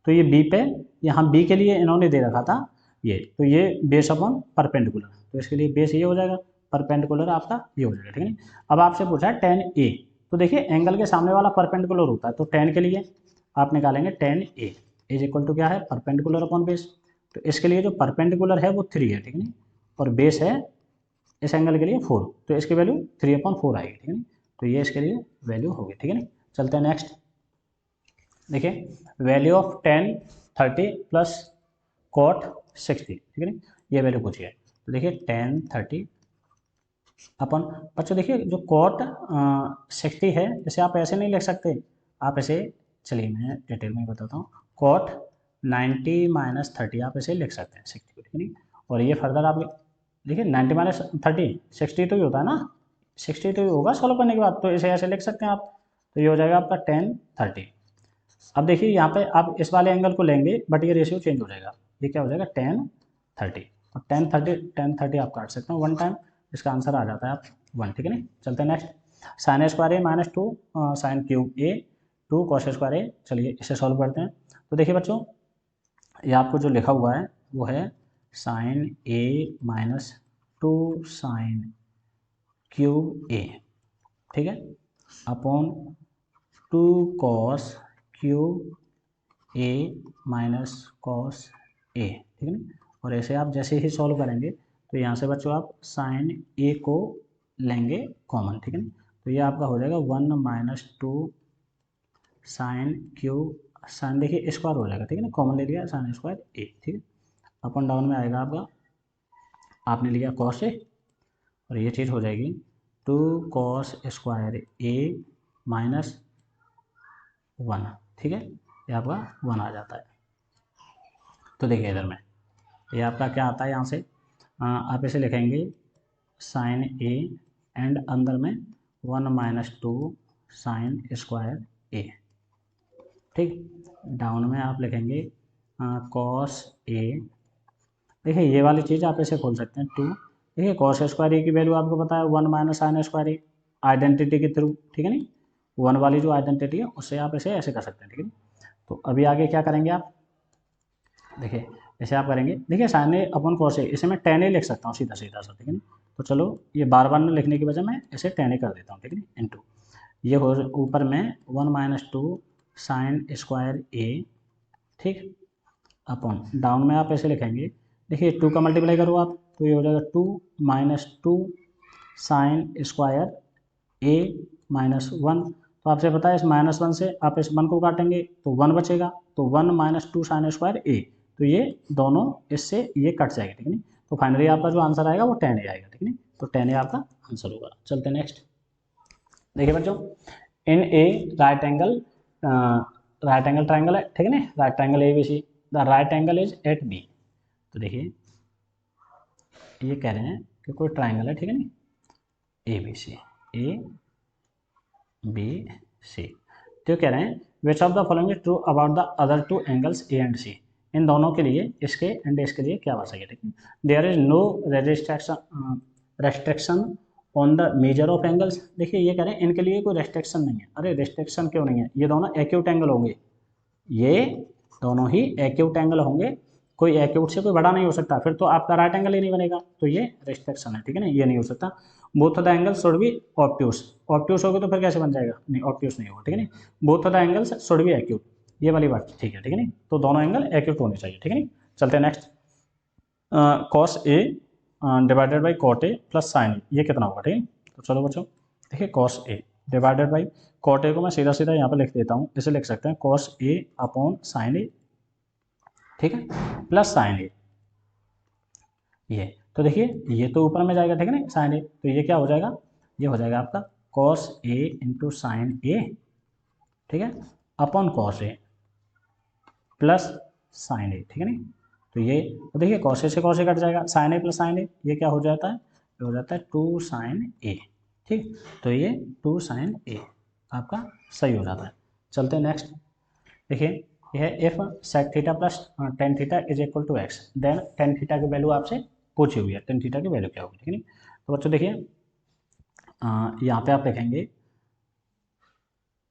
तो ये बी पे, यहाँ बी के लिए इन्होंने दे रखा था ये, तो ये बेस अपॉन परपेंडिकुलर, तो इसके लिए बेस ये हो जाएगा, परपेंडिकुलर आपका ये हो जाएगा, ठीक है ना। अब आपसे पूछा है 10a, तो देखिए एंगल के सामने वाला परपेंडिकुलर होता है, तो 10 के लिए आप निकालेंगे 10a इज इक्वल टू क्या है, परपेंडिकुलर अपॉन बेस, तो इसके लिए जो परपेंडिकुलर है वो 3 है, ठीक है ना, और बेस है इस एंगल के लिए 4, तो इसकी वैल्यू 3/4 आएगी, ठीक है ना, तो ये इसके लिए वैल्यू होगी, ठीक है ना। चलते हैं नेक्स्ट, देखिए वैल्यू ऑफ 10 30 प्लस कॉट 60, ठीक है ना, ये वैल्यू पूछी है, तो देखिए 10 30 अपन, बच्चों देखिए जो कॉट 60 है इसे आप ऐसे नहीं लिख सकते, आप ऐसे, चलिए मैं डिटेल में बताता हूँ, कॉट 90 माइनस 30 आप ऐसे लिख सकते हैं 60 को, ठीक है ना, और ये फर्दर आप देखिए 90 माइनस 30 60 तो ही होता है ना, 60 तो ही होगा सॉल्व करने के बाद, तो इसे ऐसे लिख सकते हैं आप, तो ये हो जाएगा आपका 10 30। अब देखिए यहाँ पे आप इस वाले एंगल को लेंगे बट ये रेशियो चेंज हो जाएगा, ये क्या हो जाएगा 10 30, और 10 30 आप काट सकते हो 1 टाइम, इसका आंसर आ जाता है आप 1, ठीक है ना। चलते हैं नेक्स्ट, साइन स्क्वायर ए माइनस 2 साइन क्यूब ए 2 कॉस स्क्वायर ए, चलिए इसे सॉल्व करते हैं। तो देखिए बच्चों, ये आपको जो लिखा हुआ है वो है साइन ए माइनस 2 साइन क्यूब ए, ठीक है, upon 2 cos cube A minus cos A, ठीक है ना। और ऐसे आप जैसे ही सॉल्व करेंगे तो यहाँ से बच्चों आप साइन ए को लेंगे कॉमन, ठीक है ना। तो ये आपका हो जाएगा 1 माइनस 2 साइन क्यूब, साइन देखिए स्क्वायर हो जाएगा, ठीक है ना, कॉमन ले लिया साइन स्क्वायर ए, ठीक है। अप एंड डाउन में आएगा आपका, आपने लिया कॉस ए और ये चीज़ हो जाएगी 2 कॉस स्क्वायर ए माइनस 1, ठीक है, ये आपका 1 आ जाता है। तो देखिए इधर में ये आपका क्या आता है, यहाँ से आप इसे लिखेंगे साइन ए एंड अंदर में 1 माइनस 2 साइन स्क्वायर ए, ठीक। डाउन में आप लिखेंगे कॉस ए, देखिए ये वाली चीज़ आप ऐसे खोल सकते हैं 2, देखिए कॉस स्क्वायर ए की वैल्यू आपको पता है 1 माइनस साइन स्क्वायर ए, आइडेंटिटी के थ्रू, ठीक है नहीं, 1 वाली जो आइडेंटिटी है उससे आप ऐसे ऐसे कर सकते हैं, ठीक है। तो अभी आगे क्या करेंगे आप, देखिए ऐसे आप करेंगे, देखिए sine A upon cos A, इसे मैं टेन ए लिख सकता हूँ सीधा सीधा सा, ठीक है। तो चलो ये बार बार में लिखने की वजह मैं इसे टेन ए कर देता हूँ, ठीक है, इनटू ये हो ऊपर में 1 माइनस 2 साइन स्क्वायर ए, ठीक, अपॉन डाउन में आप ऐसे लिखेंगे, देखिए 2 का मल्टीप्लाई करो आप तो ये हो जाएगा 2 माइनस 2 साइन स्क्वायर ए माइनस 1, तो आपसे पता है इस -1 से आप इस 1 को काटेंगे तो 1 बचेगा, तो 1 माइनस 2 साइन स्क्वायर ए, तो ये दोनों इससे ये कट जाएगा, ठीक है। तो फाइनली आपका जो आंसर आएगा वो 10 ए आएगा, ठीक है। तो 10 ए आपका आंसर होगा। चलते हैं नेक्स्ट। देखिए बच्चों, in a right angle triangle है, ठीक है ना, right triangle A B C, the right angle is at B. तो देखिए ये कह रहे हैं कि कोई ट्राइंगल है, ठीक है ना, ए बी सी, ए बी सी, तो कह रहे हैं which of the following is true about the other two angles a and c, इन दोनों के लिए इसके एंड इसके लिए क्या बात है, ठीक है। There is no restriction on the measure of angles, देखिए ये कह रहे हैं इनके लिए कोई रेस्ट्रिक्शन नहीं है, अरे रेस्ट्रिक्शन क्यों नहीं है, ये दोनों एक्यूट एंगल होंगे, ये दोनों ही एक्यूट एंगल होंगे, कोई एक्यूट से कोई बड़ा नहीं हो सकता, फिर तो आपका राइट एंगल ही नहीं बनेगा, तो ये रेस्ट्रिक्शन है, ठीक है ना, ये नहीं हो सकता। Both of the angles should be obtuse, obtuse होगा तो फिर कैसे बन जाएगा, नहीं ऑब्ट्यूस नहीं होगा, ठीक है नहीं, both of the angles should be acute, ये वाली बात ठीक है, ठीक है नहीं, तो दोनों एंगल एक्यूट होने चाहिए, ठीक है नहीं। चलते हैं next, cos a divided by cot a plus sine a, ये कितना होगा, ठीक है। तो चलो बच्चों देखिए cos a divided by cot a को मैं सीधा सीधा यहाँ पे लिख देता हूँ, इसे लिख सकते हैं कॉस ए अपॉन साइन ए, ठीक है, प्लस साइन ए, ये तो देखिए ये तो ऊपर में जाएगा, ठीक है ना, साइन ए, तो ये क्या हो जाएगा, ये हो जाएगा आपका कॉस ए इंटू साइन ए, ठीक है, upon cos A plus sine ए, ठीक है ना। तो ये तो देखिए कॉस ए से कॉस ए कट जाएगा, sign A plus sine a, ये क्या हो जाता है, ये हो जाता है 2 साइन ए, ठीक, तो ये 2 साइन ए आपका सही हो जाता है। चलते हैं नेक्स्ट। देखिए यह if sec theta plus tan theta is equal to x, then tan theta की वैल्यू आपसे पूछी हुई है, टेन थीटा की वैल्यू क्या होगी, ठीक है। तो बच्चों देखिए यहाँ पे आप लिखेंगे,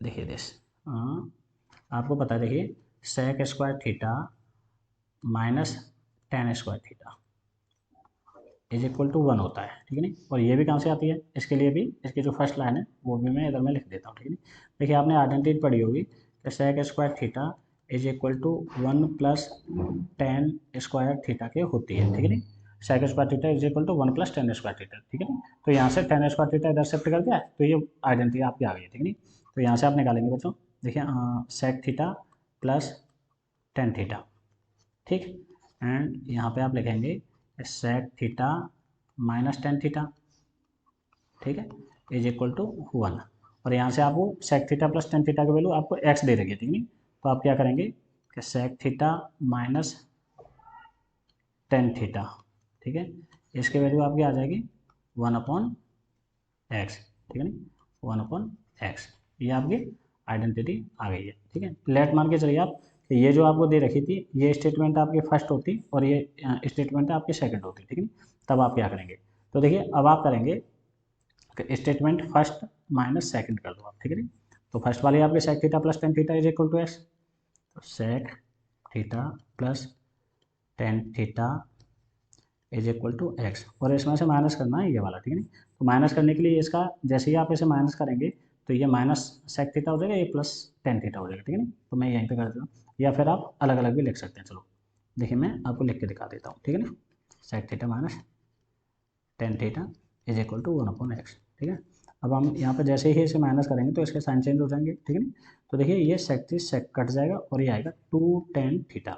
देखिए दिस आपको पता है, देखिए sec square theta minus tan square theta is equal to 1 होता है, ठीक है नहीं, और ये भी कहाँ से आती है, इसके लिए भी इसकी जो फर्स्ट लाइन है वो भी मैं इधर में लिख देता हूँ, ठीक है नहीं। देखिए आपने आइडेंटिटी पढ़ी होगी कि sec square theta is equal to 1 plus tan square theta के होती है, ठीक है नहीं, sec square theta is equal to 1 plus tan square theta, ठीक है नहीं। तो यहाँ से टेन स्क्वायर थीटा इधर शिफ्ट कर दिया तो ये आइडेंटिटी आपकी आ गई है, ठीक है नहीं। तो यहाँ से आप निकालेंगे बच्चों, देखिए sec theta plus tan theta, ठीक, एंड यहाँ पे आप लिखेंगे sec theta minus tan theta, ठीक है, इज इक्वल टू 1, और यहाँ से आपको sec theta plus tan theta की वैल्यू आपको एक्स दे रखी है, ठीक है, तो आप क्या करेंगे कि sec theta minus tan theta, ठीक है, इसकी वैल्यू आपकी आ जाएगी 1 अपॉन एक्स, ठीक है ना, 1 अपॉन एक्स, ये आपकी आइडेंटिटी आ गई है, ठीक है। लेट मान के चलिए आप कि ये जो आपको दे रखी थी ये स्टेटमेंट आपकी फर्स्ट होती और ये स्टेटमेंट आपकी सेकंड होती, ठीक है, तब आप क्या करेंगे, तो देखिए अब आप करेंगे कि स्टेटमेंट फर्स्ट माइनस सेकंड कर दो आप, ठीक है। तो फर्स्ट वाली आपकी sec theta plus tan theta is equal to x, तो sec theta plus tan theta is equal to x, और इसमें से माइनस करना है ये वाला, ठीक है नहीं। तो माइनस करने के लिए इसका जैसे ही आप इसे माइनस करेंगे तो ये माइनस सेक थीटा हो जाएगा, ये प्लस टेन थीटा हो जाएगा, ठीक है नहीं। तो मैं यहीं पे कर देता हूँ, या फिर आप अलग अलग भी लिख सकते हैं। चलो देखिए मैं आपको लिख के दिखा देता हूँ, ठीक है ना। Sec theta minus tan theta is equal to 1/x, ठीक है। अब हम यहाँ पे जैसे ही इसे माइनस करेंगे तो इसके साइन चेंज हो जाएंगे, ठीक है ना। तो देखिए ये सेक थी सेक कट जाएगा और ये आएगा 2 tan theta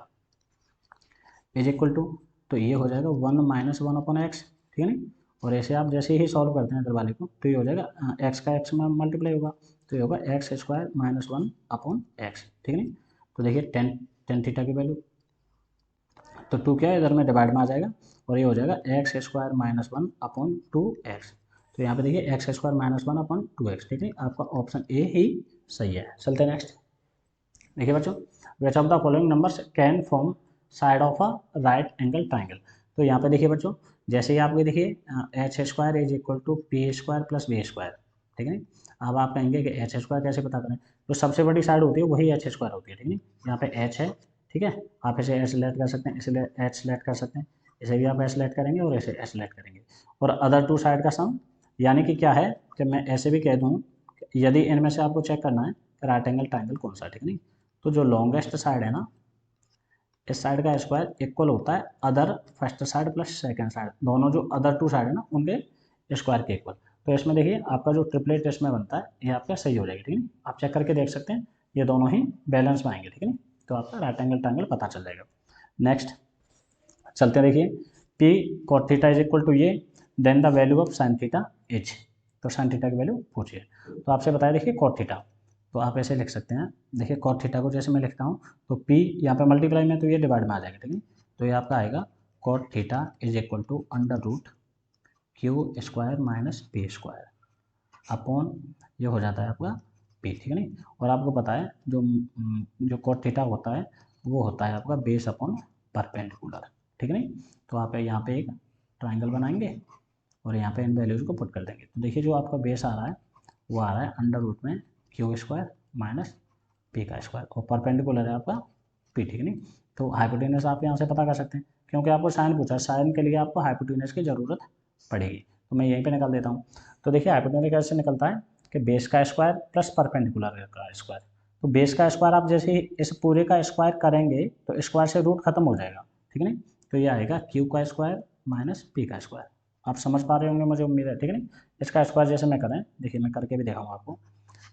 is equal to, तो ये हो जाएगा 1 - 1/x, ठीक है ना। और ऐसे आप जैसे ही सॉल्व करते हैं इधर वाले को तो ये हो जाएगा एक्स का एक्स में मल्टीप्लाई होगा, तो ये होगा x² - 1/x, ठीक है ना। तो देखिए टेन टेन थीटा की वैल्यू, तो 2 क्या है इधर में डिवाइड में आ जाएगा और ये हो जाएगा x² - 1/2x। तो यहाँ पे देखिए x² - 1/2x, ठीक है। आपका ऑप्शन ए ही सही है। चलते हैं नेक्स्ट। देखिए बच्चों, which of the following numbers can form side of a right angle triangle. तो यहाँ पे देखिए बच्चों, जैसे ही आपको देखिए h² is equal to p² plus b², ठीक है। अब आप कहेंगे कि h² कैसे पता करें, तो सबसे बड़ी साइड होती है वही h² होती है, ठीक है। यहाँ पे h है, ठीक है, आप इसे h सेलेक्ट कर सकते हैं, इसे h सेलेक्ट कर सकते हैं, इसे भी आप h सेलेक्ट करेंगे और इसे h सेलेक्ट करेंगे, और अदर टू साइड का सम, यानी कि क्या है कि मैं ऐसे भी कह दूँ यदि इनमें से आपको चेक करना है राइट एंगल ट्राइंगल कौन सा, ठीक है। तो जो लॉन्गेस्ट साइड है ना, इस साइड का स्क्वायर इक्वल होता है other first side plus second side, दोनों जो अदर टू साइड है ना उनके स्क्वायर के इक्वल। तो इसमें देखिए आपका जो ट्रिपलेट इसमें बनता है ये आपका सही हो जाएगा, ठीक है। आप चेक करके देख सकते हैं ये दोनों ही बैलेंस में आएंगे, ठीक है। तो आपका राइट एंगल ट्राइंगल पता चल जाएगा। नेक्स्ट चलते हैं, देखिए p cot theta is equal to ये, then the value of sine theta h. तो साइन थीटा की वैल्यू पूछिए, तो आपसे बताया देखिए cot थीटा, तो आप ऐसे लिख सकते हैं। देखिए cot थीटा को जैसे मैं लिखता हूँ तो p यहाँ पे मल्टीप्लाई में तो ये डिवाइड में आ जाएगा, ठीक है। तो ये आपका आएगा cot theta is equal to √q² minus p² upon ये हो जाता है आपका p, ठीक है नहीं। और आपको पता है जो cot थीटा होता है वो होता है आपका बेस अपॉन परपेंडिकुलर, ठीक है नहीं। तो आप यहाँ पे एक ट्राइंगल बनाएंगे और यहाँ पे इन वैल्यूज को पुट कर देंगे। तो देखिए जो आपका बेस आ रहा है वो आ रहा है √ में q² माइनस p², और परपेंडिकुलर है आपका p, ठीक है नहीं। तो हाइपोटेनस आप यहाँ से पता कर सकते हैं, क्योंकि आपको साइन पूछा, साइन के लिए आपको हाइपोटेनस की ज़रूरत पड़ेगी, तो मैं यहीं पे निकाल देता हूँ। तो देखिए हाइपोटेनस कैसे निकलता है कि बेस का स्क्वायर प्लस परपेंडिकुलर का स्क्वायर। तो बेस का स्क्वायर आप जैसे इस पूरे का स्क्वायर करेंगे तो स्क्वायर से रूट खत्म हो जाएगा, ठीक है नहीं। तो ये आएगा q² माइनस p²। आप समझ पा रहे होंगे मुझे उम्मीद है, ठीक है नहीं। इसका स्क्वायर जैसे मैं करें, देखिए मैं करके भी दिखाऊंगा आपको,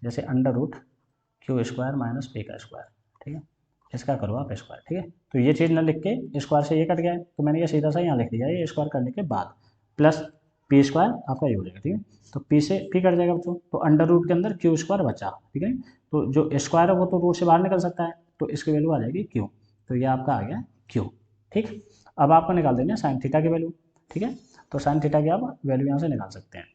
जैसे √q² माइनस p², ठीक है। इसका करो आप स्क्वायर, ठीक है। तो ये चीज़ ना लिख के स्क्वायर से ये कट गया है तो मैंने ये सीधा सा यहाँ लिख दिया, ये स्क्वायर करने के बाद प्लस p² आपका ये हो जाएगा, ठीक है। तो p से p कट जाएगा बच्चों, तो √ के अंदर q² बचा, ठीक है। तो जो स्क्वायर है वो तो रूट से बाहर निकल सकता है, तो इसकी वैल्यू आ जाएगी q, तो ये आपका आ गया q, ठीक। अब आपको निकाल देना साइन थीटा की वैल्यू, ठीक है। तो साइन थीटा की आप वैल्यू यहाँ से निकाल सकते हैं।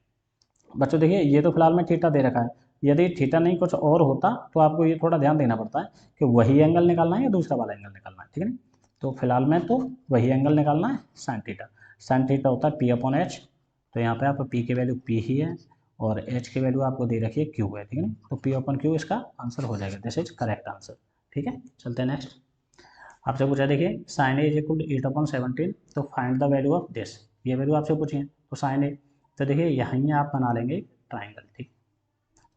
बच्चों देखिए ये तो फिलहाल में थीटा दे रखा है, यदि थीटा नहीं कुछ और होता तो आपको ये थोड़ा ध्यान देना पड़ता है कि वही एंगल निकालना है या दूसरा वाला एंगल निकालना है, ठीक है ना। तो फिलहाल में तो वही एंगल निकालना है साइन थीटा। साइन थीटा होता है p/h, तो यहाँ पे आप p की वैल्यू p ही है और h की वैल्यू आपको दे रखी है q है, ठीक है ना। तो p/q इसका आंसर हो जाएगा, दिस इज करेक्ट आंसर, ठीक है। चलते हैं नेक्स्ट। आपसे पूछा देखिए sine A is equal to 8/17, तो find the value of this, ये वैल्यू आपसे पूछी है। तो साइन ए, तो देखिए यहीं आप बना लेंगे ट्राइंगल, ठीक।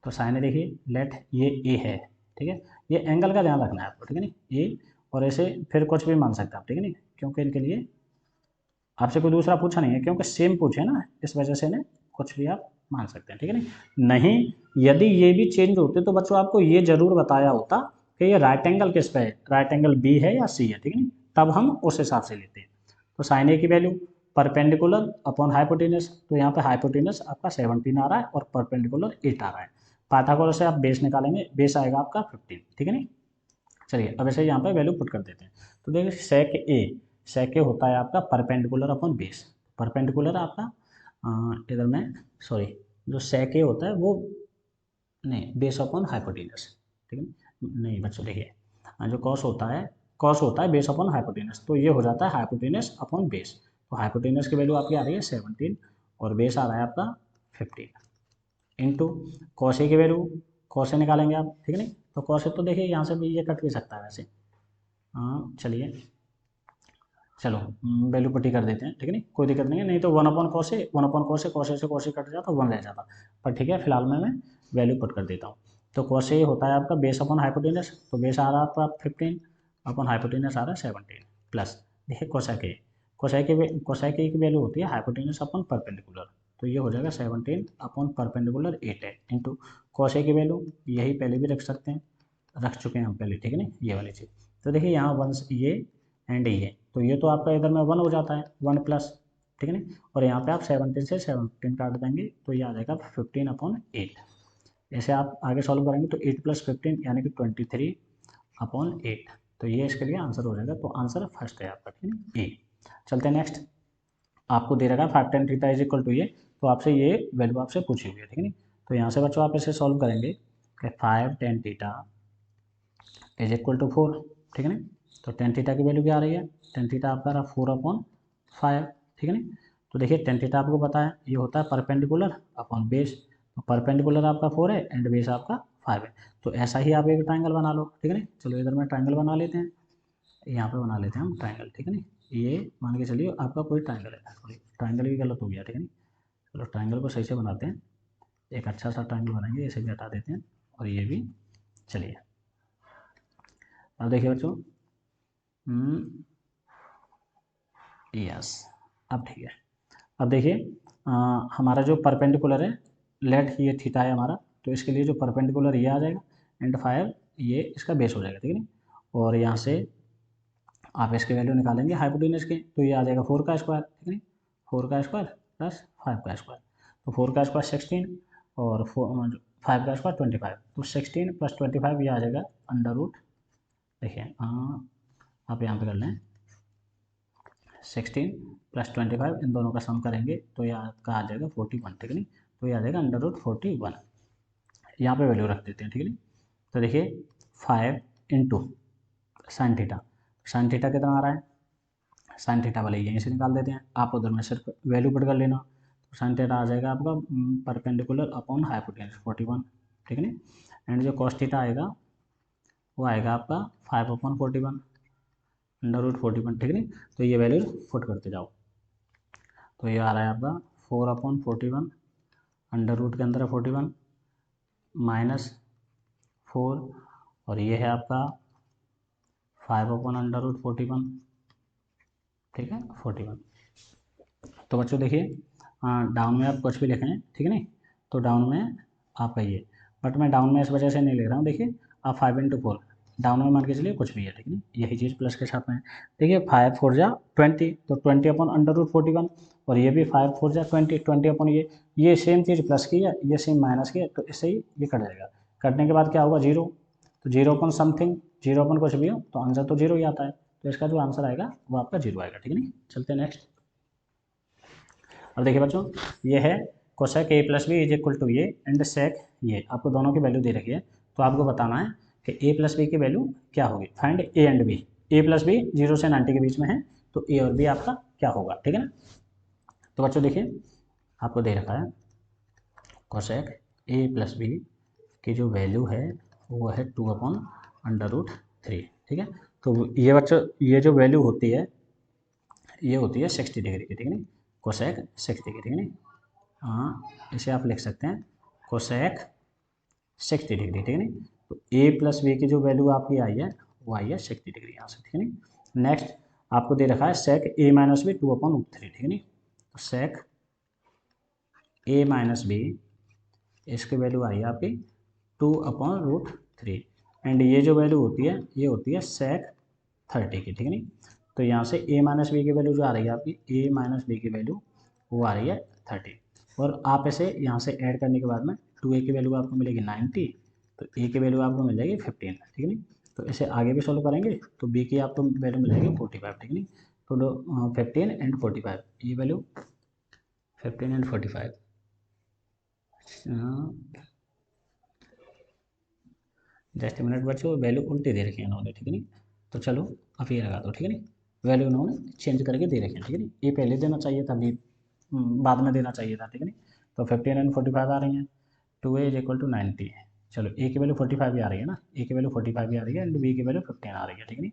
तो साइन ए देखिए लेट ये ए है, ठीक है। ये एंगल का ध्यान रखना है आपको, ठीक है नहीं, ए, और ऐसे फिर कुछ भी मान सकते हैं आप, ठीक है नहीं, क्योंकि इनके लिए आपसे कोई दूसरा पूछा नहीं है, क्योंकि सेम पूछे ना, इस वजह से इन्हें कुछ भी आप मान सकते हैं, ठीक है नहीं। यदि ये भी चेंज होते तो बच्चों आपको ये जरूर बताया होता कि ये राइट एंगल किस पे है, राइट एंगल बी है या सी है, ठीक है नहीं, तब हम उस हिसाब से लेते हैं। तो साइन ए की वैल्यू परपेंडिकुलर अपॉन हाइपोटेनस, तो यहाँ पे हाइपोटेनस आपका 17 आ रहा है और परपेंडिकुलर 8 आ रहा है। पाइथागोरस से आप बेस निकालेंगे, बेस आएगा आपका 15, ठीक है नहीं। चलिए अब ऐसे यहाँ पे वैल्यू पुट कर देते हैं। तो देखिए सेक ए होता है आपका परपेंडिकुलर अपॉन बेस, परपेंडिकुलर आपका इधर में सॉरी, जो सेक ए होता है वो नहीं बेस अपॉन हाइपोटेनस, ठीक है नहीं बच्चों देखिए जो कॉस होता है बेस अपॉन हाइपोटेनस, तो ये हो जाता है हाइपोटेनस अपॉन बेस। तो हाइपोटेनस की वैल्यू आपकी आ रही है 17 और बेस आ रहा है आपका 15 इंटू कॉस ए की वैल्यू, कॉस ए निकालेंगे आप, ठीक है नहीं। तो कॉस ए तो देखिए यहाँ से भी ये कट भी सकता है वैसे, चलिए चलो वैल्यू पुट्टी कर देते हैं, ठीक है नहीं, कोई दिक्कत नहीं है, नहीं तो 1/cos A, 1/cos A, cos A से cos A कट जाता, 1 रह जाता, पर ठीक है फिलहाल मैं वैल्यू पुट कर देता हूँ। तो cos A होता है आपका बेस अपॉन हाइपोटेनस, तो बेस आ रहा है आपका 15 अपॉन हाइपोटेनस आ रहा है 17 प्लस देखिए कोसेक A, कोसेक A की वैल्यू होती है हाइपोटेनस अपॉन परपेंडिकुलर, तो ये हो जाएगा 17 अपॉन परपेंडिकुलर 8 है इंटू cos A की वैल्यू यही पहले भी रख सकते हैं, रख चुके हैं हम पहले, ठीक है ना ये वाली चीज़। तो देखिए यहाँ 1 ये एंड ये, तो ये तो आपका इधर में 1 हो जाता है 1 प्लस, ठीक है ना, और यहाँ पे आप 17 से 17 काट देंगे तो ये आ जाएगा 15/8। ऐसे आप आगे सॉल्व करेंगे तो 8 + 15 यानी कि 23/8, तो ये इसके लिए आंसर हो जाएगा, तो आंसर फर्स्ट है आपका, ठीक है ए। चलते हैं नेक्स्ट, आपको दे रखा है 5 tan theta is equal to ये, तो आपसे ये वैल्यू आपसे पूछी हुई है, ठीक है नहीं, तो यहाँ से बच्चों आप इसे सॉल्व करेंगे कि 5 tan theta is equal to 4, ठीक है ना, तो tan थीटा की वैल्यू क्या आ रही है, tan थीटा आपका रहा 4/5, ठीक है ना, तो देखिए tan थीटा आपको पता है ये होता है परपेंडिकुलर अपॉन बेस, तो परपेंडिकुलर आपका 4 है एंड बेस आपका 5 है, तो ऐसा ही आप एक ट्राइंगल बना लो, ठीक है ना, चलो इधर में ट्राइंगल बना लेते हैं, यहाँ पे बना लेते हैं हम ट्राइंगल, ठीक है ना, ये मान के चलिए आपका कोई ट्राइंगल है, सॉरी ट्राइंगल भी गलत हो गया, ठीक है ना, चलो ट्राइंगल को सही से बनाते हैं, एक अच्छा सा ट्राइंगल बनाएंगे, इसे भी हटा देते हैं और ये भी, चलिए अब देखिए बच्चों, यस अब ठीक है, अब देखिए हमारा जो परपेंडिकुलर है, लेट ये थीटा है हमारा, तो इसके लिए जो परपेंडिकुलर ये आ जाएगा एंड 5 ये इसका बेस हो जाएगा, ठीक है, और यहाँ से आप इसकी वैल्यू निकालेंगे हाइपोटेनस की, तो ये आ जाएगा 4 का स्क्वायर, ठीक है, 4 का स्क्वायर प्लस 5 का स्क्वायर, तो 4 का स्क्वायर 16 और 5 का स्क्वायर 25, तो 16 + 25 ये आ जाएगा अंडर रूट, देखिए आप यहाँ पे कर लें 16 + 25 इन दोनों का सम करेंगे तो ये आपका आ जाएगा 41, ठीक है नहीं, तो ये आ जाएगा अंडर रूट 41, यहाँ पे वैल्यू रख देते हैं, ठीक है नहीं, तो देखिए 5 into sine theta, sine theta कितना आ रहा है, साइन थीटा वाले यहीं से निकाल देते हैं, आप उधर में सिर्फ वैल्यू पुट कर लेना, तो साइन थीटा आ जाएगा आपका परपेंडिकुलर अपॉन हाइपोटेनस 41, ठीक है ना, एंड जो कॉस थीटा आएगा वो आएगा आपका 5/41 अंडर रूट 41, ठीक है नहीं, तो ये वैल्यू पुट करते जाओ, तो ये आ रहा है आपका 4/41 अंडर रूट के अंदर है 41 -4 और ये है आपका 5/√41, ठीक है 41। तो बच्चों देखिए डाउन में आप कुछ भी लिखें, ठीक है नहीं, तो डाउन में आपका ये, बट मैं डाउन में इस वजह से नहीं लिख रहा हूँ, देखिए आप 5 × 4 डाउन में मान के चलिए कुछ भी है, ठीक है नहीं, यही चीज़ प्लस के साथ में है, देखिए 5 4 जा 20, तो 20/√41 और ये भी 5 4 जा 20, 20 अपन ये सेम चीज़ प्लस की है, ये सेम माइनस की है, तो इससे ही ये कट जाएगा, कटने के बाद क्या होगा 0, तो 0/समथिंग 0 कुछ भी हो तो आंसर तो 0 ही आता है, तो इसका जो आंसर आएगा वो आपका 0 आएगा, ठीक है नहीं, चलते हैं नेक्स्ट। अब देखिए बच्चों ये है cosec A + B is equal to ये एंड सेक ये, आपको दोनों की वैल्यू दे रखी है, तो आपको बताना है कि A + B की वैल्यू क्या होगी, find A and B, A + B 0 से 90 के बीच में है, तो A और B आपका क्या होगा, ठीक है ना, तो बच्चों देखिए आपको दे रखा है कोसेक A + B की जो वैल्यू है वो है 2/√3, ठीक है, तो ये बच्चों ये जो वैल्यू होती है ये होती है 60 डिग्री की, ठीक है नहीं, कोसेक 60 की, ठीक है नहीं, हाँ इसे आप लिख सकते हैं कोसेक 60 डिग्री, ठीक है नहीं, तो A + B की जो वैल्यू आपकी आई है वो आई है 60 डिग्री यहाँ से, ठीक है नहीं, नेक्स्ट आपको दे रखा है सेक A - B 2/√3, ठीक है नहीं, तो सेक A - B इसकी वैल्यू आई है आपकी 2/√3 एंड ये जो वैल्यू होती है ये होती है सेक 30 की, ठीक है नहीं, तो यहाँ से A - B की वैल्यू जो आ रही है आपकी A - B की वैल्यू वो आ रही है 30 और आप इसे यहाँ से ऐड करने के बाद में 2A की वैल्यू आपको मिलेगी 90, तो A की वैल्यू आपको मिल जाएगी 15, ठीक है नहीं, तो इसे आगे भी सॉल्व करेंगे तो B की आपको वैल्यू मिल जाएगी 45, ठीक है नहीं, तो 15 एंड 45 ये वैल्यू 15 एंड 45 जस्ट मिनट बच्चों वैल्यू उल्टी दे रखी है इन्होंने, ठीक है नहीं, तो चलो अब ये लगा दो, ठीक है नहीं, वैल्यू इन्होंने चेंज करके दे रखी है, ठीक है नहीं, ये पहले देना चाहिए था, बी बाद में देना चाहिए था, ठीक है नहीं, तो 15 एंड 45 आ रही हैं, 2A = 90 है, चलो A की वैल्यू 45 भी आ रही है ना, A की वैल्यू 45 भी आ रही है एंड B की वैल्यू 15 आ रही है, ठीक है नहीं,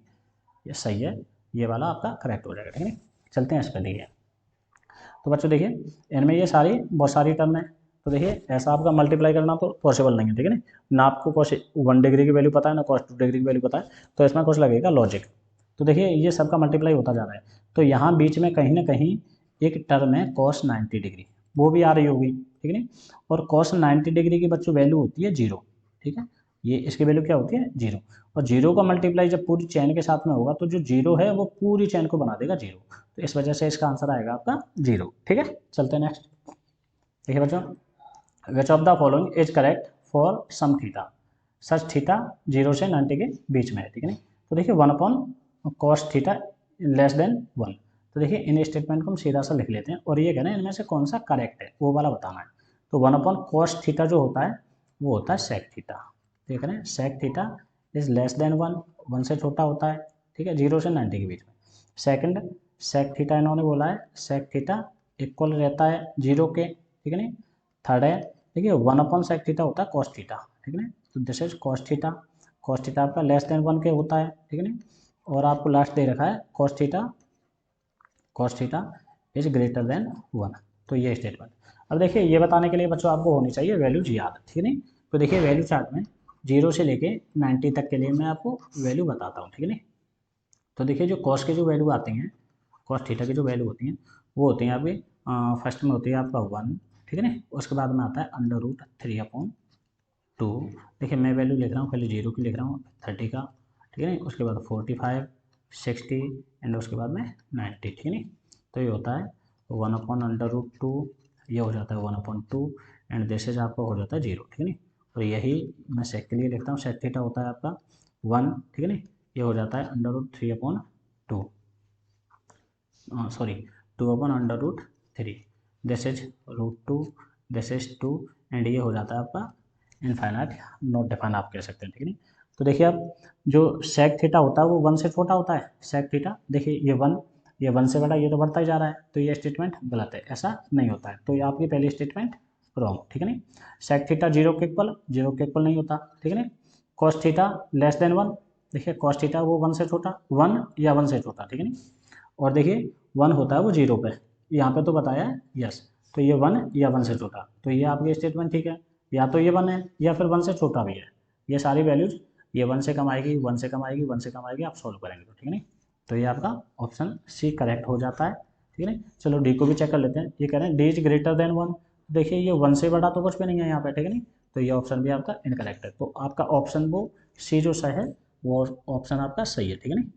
ये सही है, ये वाला आपका करेक्ट हो जाएगा, ठीक है। चलते हैं इस पर देखिए। तो बच्चों देखिए इनमें ये सारी बहुत सारी टर्म है, तो देखिए ऐसा आपका मल्टीप्लाई करना तो पॉसिबल नहीं है, ठीक है ना आपको कॉस 1 डिग्री की वैल्यू पता है ना कॉस 2 डिग्री की वैल्यू पता है, तो इसमें कुछ लगेगा लॉजिक। तो देखिए ये सबका मल्टीप्लाई होता जा रहा है, तो यहाँ बीच में कहीं ना कहीं एक टर्म है कॉस 90 डिग्री, वो भी आ रही होगी, ठीक है। और कॉस 90 डिग्री की बच्चों वैल्यू होती है 0, ठीक है। ये इसकी वैल्यू क्या होती है 0, और 0 का मल्टीप्लाई जब पूरी चेन के साथ में होगा तो जो 0 है वो पूरी चेन को बना देगा 0, तो इस वजह से इसका आंसर आएगा आपका 0, ठीक है। चलते हैं नेक्स्ट। देखिए बच्चों, which of the following is correct for some theta, such theta 0 से 90 के बीच में है, ठीक है। तो देखिए 1 कॉस थीटा लेस देन 1, तो देखिए इन स्टेटमेंट को हम सीधा सा लिख लेते हैं और ये कह रहे हैं इनमें से कौन सा करेक्ट है वो वाला बताना है। तो 1 कॉस थीटा जो होता है वो होता है सेक थीटा, देख रहे हैं sec theta is less than 1 से छोटा होता है, ठीक है, 0 से 90 के बीच में। सेकंड सेक थीटा इन्होंने बोला है सेक थीटा इक्वल रहता है 0 के, ठीक है। नहीं थर्ड है देखिए 1/सेक थीटा होता है कॉस थीटा, ठीक है। तो दिस इज कॉस थीटा आपका लेस देन 1 के होता है, ठीक है। और आपको लास्ट दे रखा है cos theta is greater than 1, तो ये स्टेटमेंट। अब देखिए ये बताने के लिए बच्चों आपको होनी चाहिए वैल्यूज याद, ठीक है। तो देखिए वैल्यू चार्ट में 0 से लेके 90 तक के लिए मैं आपको वैल्यू बताता हूँ, ठीक है। तो देखिए जो कॉस के जो वैल्यू आती हैं, कॉस थीटा की जो वैल्यू होती हैं वो होती हैं आपकी फर्स्ट में होती है आपका 1, ठीक है ना। उसके बाद में आता है √3/2, देखिए मैं वैल्यू लिख रहा हूँ पहले 0 की लिख रहा हूँ 30 का, ठीक है ना। उसके बाद 45, 60 एंड उसके बाद में 90, ठीक है ना। तो ये होता है 1/√2, ये हो जाता है 1/2 एंड दिस इज आपका हो जाता है 0, ठीक है ना। और यही मैं सेक के लिए लिखता हूँ, सेक थीटा होता है आपका 1, ठीक है ना। ये हो जाता है √3/2, sorry 2/√3, this is √2, this is 2 and ये हो जाता है आपका इनफाइनाइट नॉट डिफाइन आप कह सकते हैं, ठीक है। तो देखिए अब जो सेक थीटा होता है वो 1 से छोटा होता है, सेक थीटा देखिए ये 1 से बड़ा, ये तो बढ़ता ही जा रहा है, तो ये स्टेटमेंट गलत है, ऐसा नहीं होता है, तो ये आपकी पहली स्टेटमेंट रॉन्ग, ठीक है। नहीं सेक थीटा 0 के इक्वल नहीं होता, ठीक है। नहीं कॉस थीटा लेस देन 1, देखिए कॉस थीटा वो 1 से छोटा, 1 या 1 से छोटा, ठीक है। नहीं और देखिए 1 होता है वो 0 पे, यहाँ पे तो बताया है यस, तो ये 1 या 1 से छोटा, तो ये आपकी स्टेटमेंट ठीक है, या तो ये 1 है या फिर 1 से छोटा भी है, ये सारी वैल्यूज ये 1 से कम आएगी, 1 से कम आएगी, 1 से कम आएगी, आप सॉल्व करेंगे तो, ठीक है। नहीं तो ये आपका ऑप्शन सी करेक्ट हो जाता है, ठीक है। चलो डी को भी चेक कर लेते हैं, ये कह रहे हैं डी इज ग्रेटर देन 1, देखिए ये 1 से बड़ा तो कुछ भी नहीं है यहाँ पे, ठीक है। नहीं तो ये ऑप्शन भी आपका इनकरेक्ट है, तो आपका ऑप्शन वो सी जो सही है वो ऑप्शन आपका सही है, ठीक है। नहीं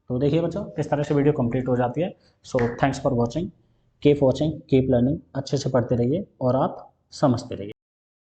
तो देखिए बच्चों इस तरह से वीडियो कंप्लीट हो जाती है। So thanks for watching, keep learning, अच्छे से पढ़ते रहिए और आप समझते रहिए।